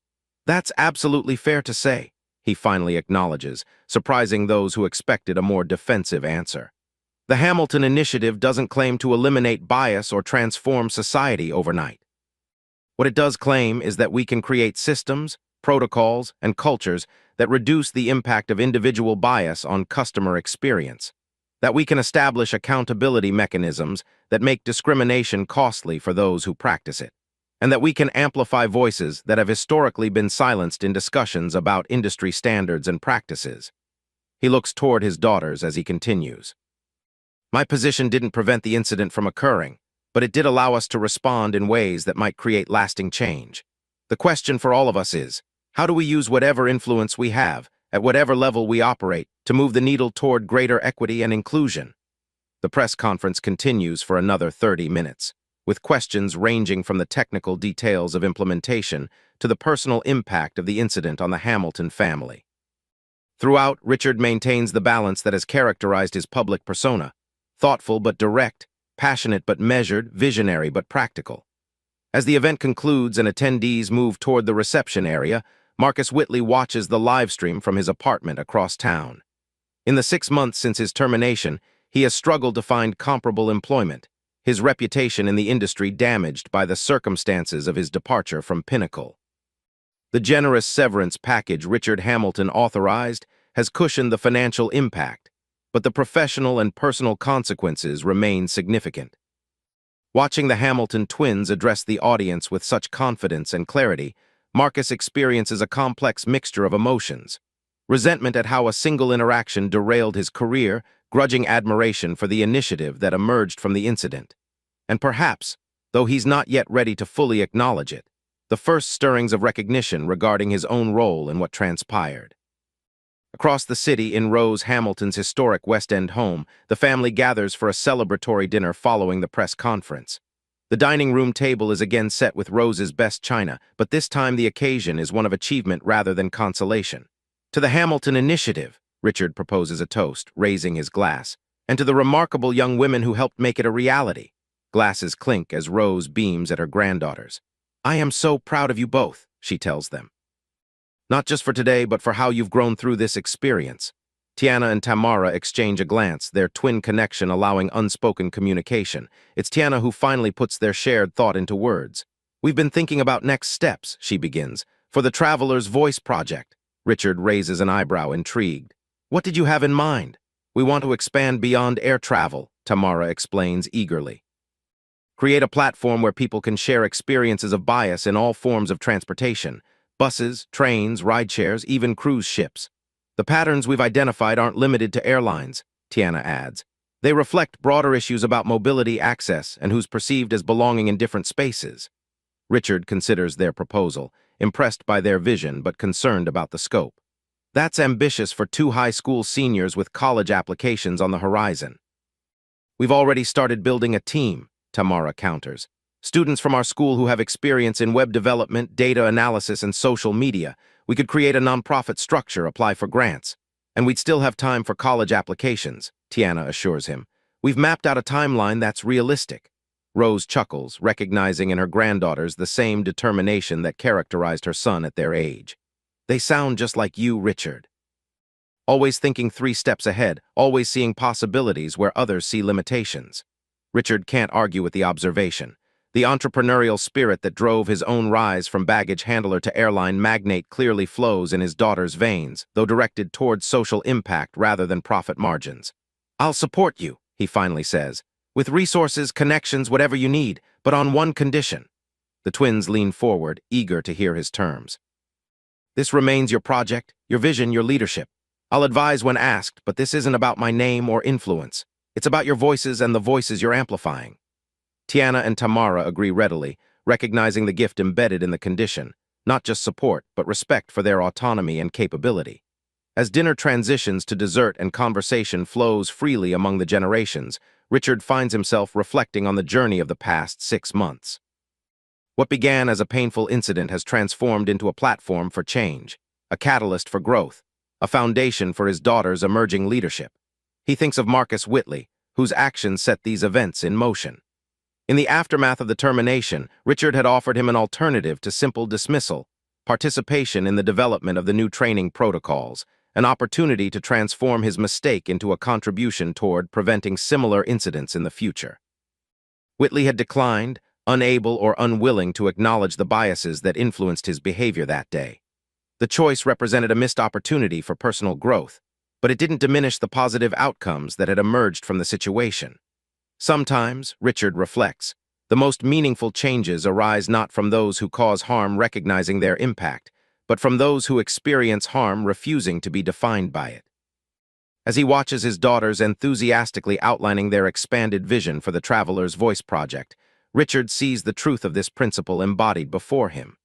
That's absolutely fair to say, he finally acknowledges, surprising those who expected a more defensive answer. The Hamilton Initiative doesn't claim to eliminate bias or transform society overnight. What it does claim is that we can create systems, protocols, and cultures that reduce the impact of individual bias on customer experience, that we can establish accountability mechanisms that make discrimination costly for those who practice it, and that we can amplify voices that have historically been silenced in discussions about industry standards and practices. He looks toward his daughters as he continues. My position didn't prevent the incident from occurring, but it did allow us to respond in ways that might create lasting change. The question for all of us is, how do we use whatever influence we have, at whatever level we operate, to move the needle toward greater equity and inclusion? The press conference continues for another 30 minutes, with questions ranging from the technical details of implementation to the personal impact of the incident on the Hamilton family. Throughout, Richard maintains the balance that has characterized his public persona: thoughtful but direct, passionate but measured, visionary but practical. As the event concludes and attendees move toward the reception area, Marcus Whitley watches the live stream from his apartment across town. In the 6 months since his termination, he has struggled to find comparable employment, his reputation in the industry damaged by the circumstances of his departure from Pinnacle. The generous severance package Richard Hamilton authorized has cushioned the financial impact, but the professional and personal consequences remain significant. Watching the Hamilton twins address the audience with such confidence and clarity, Marcus experiences a complex mixture of emotions: resentment at how a single interaction derailed his career, grudging admiration for the initiative that emerged from the incident, and perhaps, though he's not yet ready to fully acknowledge it, the first stirrings of recognition regarding his own role in what transpired. Across the city in Rose Hamilton's historic West End home, the family gathers for a celebratory dinner following the press conference. The dining room table is again set with Rose's best china, but this time the occasion is one of achievement rather than consolation. To the Hamilton Initiative, Richard proposes a toast, raising his glass, and to the remarkable young women who helped make it a reality. Glasses clink as Rose beams at her granddaughters. I am so proud of you both, she tells them. Not just for today, but for how you've grown through this experience. Tiana and Tamara exchange a glance, their twin connection allowing unspoken communication. It's Tiana who finally puts their shared thought into words. We've been thinking about next steps, she begins, for the Traveler's Voice project. Richard raises an eyebrow, intrigued. What did you have in mind? We want to expand beyond air travel, Tamara explains eagerly. Create a platform where people can share experiences of bias in all forms of transportation: buses, trains, rideshares, even cruise ships. The patterns we've identified aren't limited to airlines, Tiana adds. They reflect broader issues about mobility, access, and who's perceived as belonging in different spaces. Richard considers their proposal, impressed by their vision but concerned about the scope. That's ambitious for 2 high school seniors with college applications on the horizon. We've already started building a team, Tamara counters. Students from our school who have experience in web development, data analysis, and social media. We could create a nonprofit structure, apply for grants. And we'd still have time for college applications, Tiana assures him. We've mapped out a timeline that's realistic. Rose chuckles, recognizing in her granddaughters the same determination that characterized her son at their age. They sound just like you, Richard. Always thinking 3 steps ahead, always seeing possibilities where others see limitations. Richard can't argue with the observation. The entrepreneurial spirit that drove his own rise from baggage handler to airline magnate clearly flows in his daughter's veins, though directed towards social impact rather than profit margins. I'll support you, he finally says, with resources, connections, whatever you need, but on one condition. The twins lean forward, eager to hear his terms. This remains your project, your vision, your leadership. I'll advise when asked, but this isn't about my name or influence. It's about your voices and the voices you're amplifying. Tiana and Tamara agree readily, recognizing the gift embedded in the condition, not just support, but respect for their autonomy and capability. As dinner transitions to dessert and conversation flows freely among the generations, Richard finds himself reflecting on the journey of the past 6 months. What began as a painful incident has transformed into a platform for change, a catalyst for growth, a foundation for his daughter's emerging leadership. He thinks of Marcus Whitley, whose actions set these events in motion. In the aftermath of the termination, Richard had offered him an alternative to simple dismissal, participation in the development of the new training protocols, an opportunity to transform his mistake into a contribution toward preventing similar incidents in the future. Whitley had declined, unable or unwilling to acknowledge the biases that influenced his behavior that day. The choice represented a missed opportunity for personal growth, but it didn't diminish the positive outcomes that had emerged from the situation. Sometimes, Richard reflects, the most meaningful changes arise not from those who cause harm recognizing their impact, but from those who experience harm refusing to be defined by it. As he watches his daughters enthusiastically outlining their expanded vision for the Traveler's Voice project, Richard sees the truth of this principle embodied before him.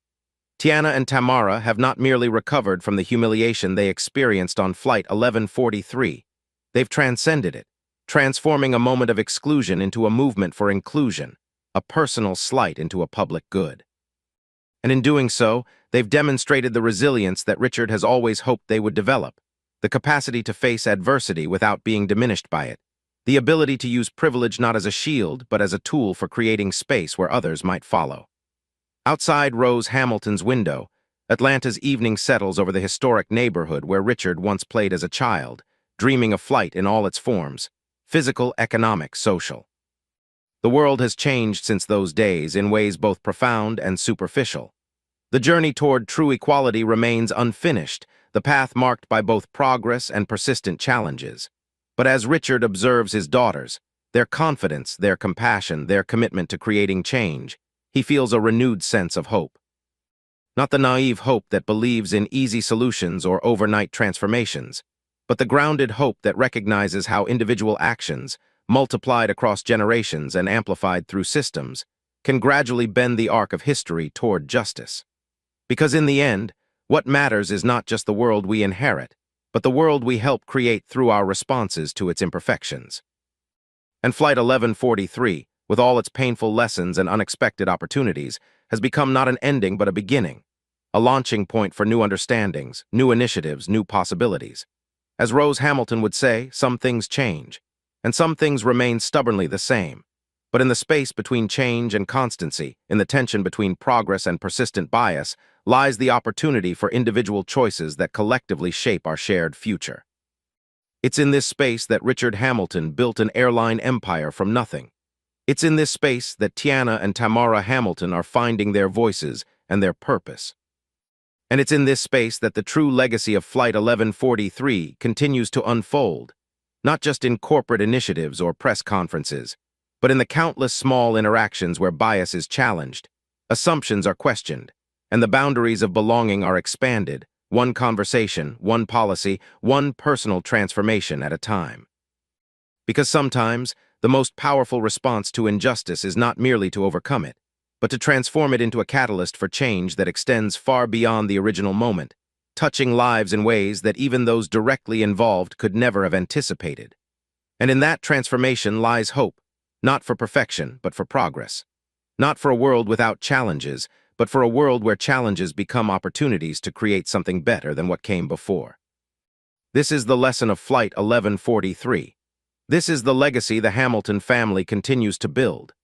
Tiana and Tamara have not merely recovered from the humiliation they experienced on Flight 1143. They've transcended it, transforming a moment of exclusion into a movement for inclusion, a personal slight into a public good. And in doing so, they've demonstrated the resilience that Richard has always hoped they would develop, the capacity to face adversity without being diminished by it, the ability to use privilege not as a shield, but as a tool for creating space where others might follow. Outside Rose Hamilton's window, Atlanta's evening settles over the historic neighborhood where Richard once played as a child, dreaming of flight in all its forms, physical, economic, social. The world has changed since those days in ways both profound and superficial. The journey toward true equality remains unfinished, the path marked by both progress and persistent challenges. But as Richard observes his daughters, their confidence, their compassion, their commitment to creating change, he feels a renewed sense of hope. Not the naive hope that believes in easy solutions or overnight transformations, but the grounded hope that recognizes how individual actions, multiplied across generations and amplified through systems, can gradually bend the arc of history toward justice. Because in the end, what matters is not just the world we inherit, but the world we help create through our responses to its imperfections. And Flight 1143, with all its painful lessons and unexpected opportunities, has become not an ending but a beginning, a launching point for new understandings, new initiatives, new possibilities. As Rose Hamilton would say, some things change, and some things remain stubbornly the same. But in the space between change and constancy, in the tension between progress and persistent bias, lies the opportunity for individual choices that collectively shape our shared future. It's in this space that Richard Hamilton built an airline empire from nothing. It's in this space that Tiana and Tamara Hamilton are finding their voices and their purpose. And it's in this space that the true legacy of Flight 1143 continues to unfold, not just in corporate initiatives or press conferences, but in the countless small interactions where bias is challenged, assumptions are questioned, and the boundaries of belonging are expanded, one conversation, one policy, one personal transformation at a time. Because sometimes, the most powerful response to injustice is not merely to overcome it, but to transform it into a catalyst for change that extends far beyond the original moment, touching lives in ways that even those directly involved could never have anticipated. And in that transformation lies hope, not for perfection, but for progress. Not for a world without challenges, but for a world where challenges become opportunities to create something better than what came before. This is the lesson of Flight 1143. This is the legacy the Hamilton family continues to build.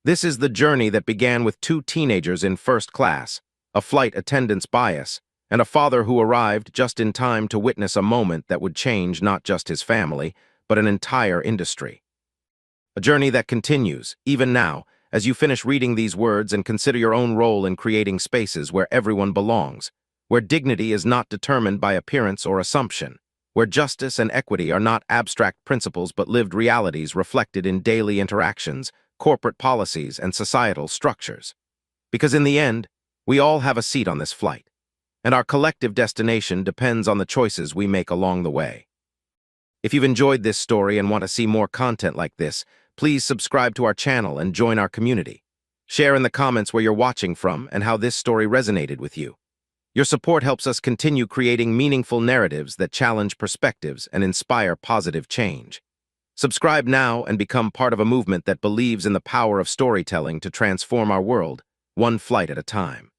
This is the journey that began with 2 teenagers in first class, a flight attendant's bias, and a father who arrived just in time to witness a moment that would change not just his family, but an entire industry. A journey that continues, even now, as you finish reading these words and consider your own role in creating spaces where everyone belongs, where dignity is not determined by appearance or assumption, where justice and equity are not abstract principles but lived realities reflected in daily interactions, corporate policies, and societal structures. Because in the end, we all have a seat on this flight, and our collective destination depends on the choices we make along the way. If you've enjoyed this story and want to see more content like this, please subscribe to our channel and join our community. Share in the comments where you're watching from and how this story resonated with you. Your support helps us continue creating meaningful narratives that challenge perspectives and inspire positive change. Subscribe now and become part of a movement that believes in the power of storytelling to transform our world, one flight at a time.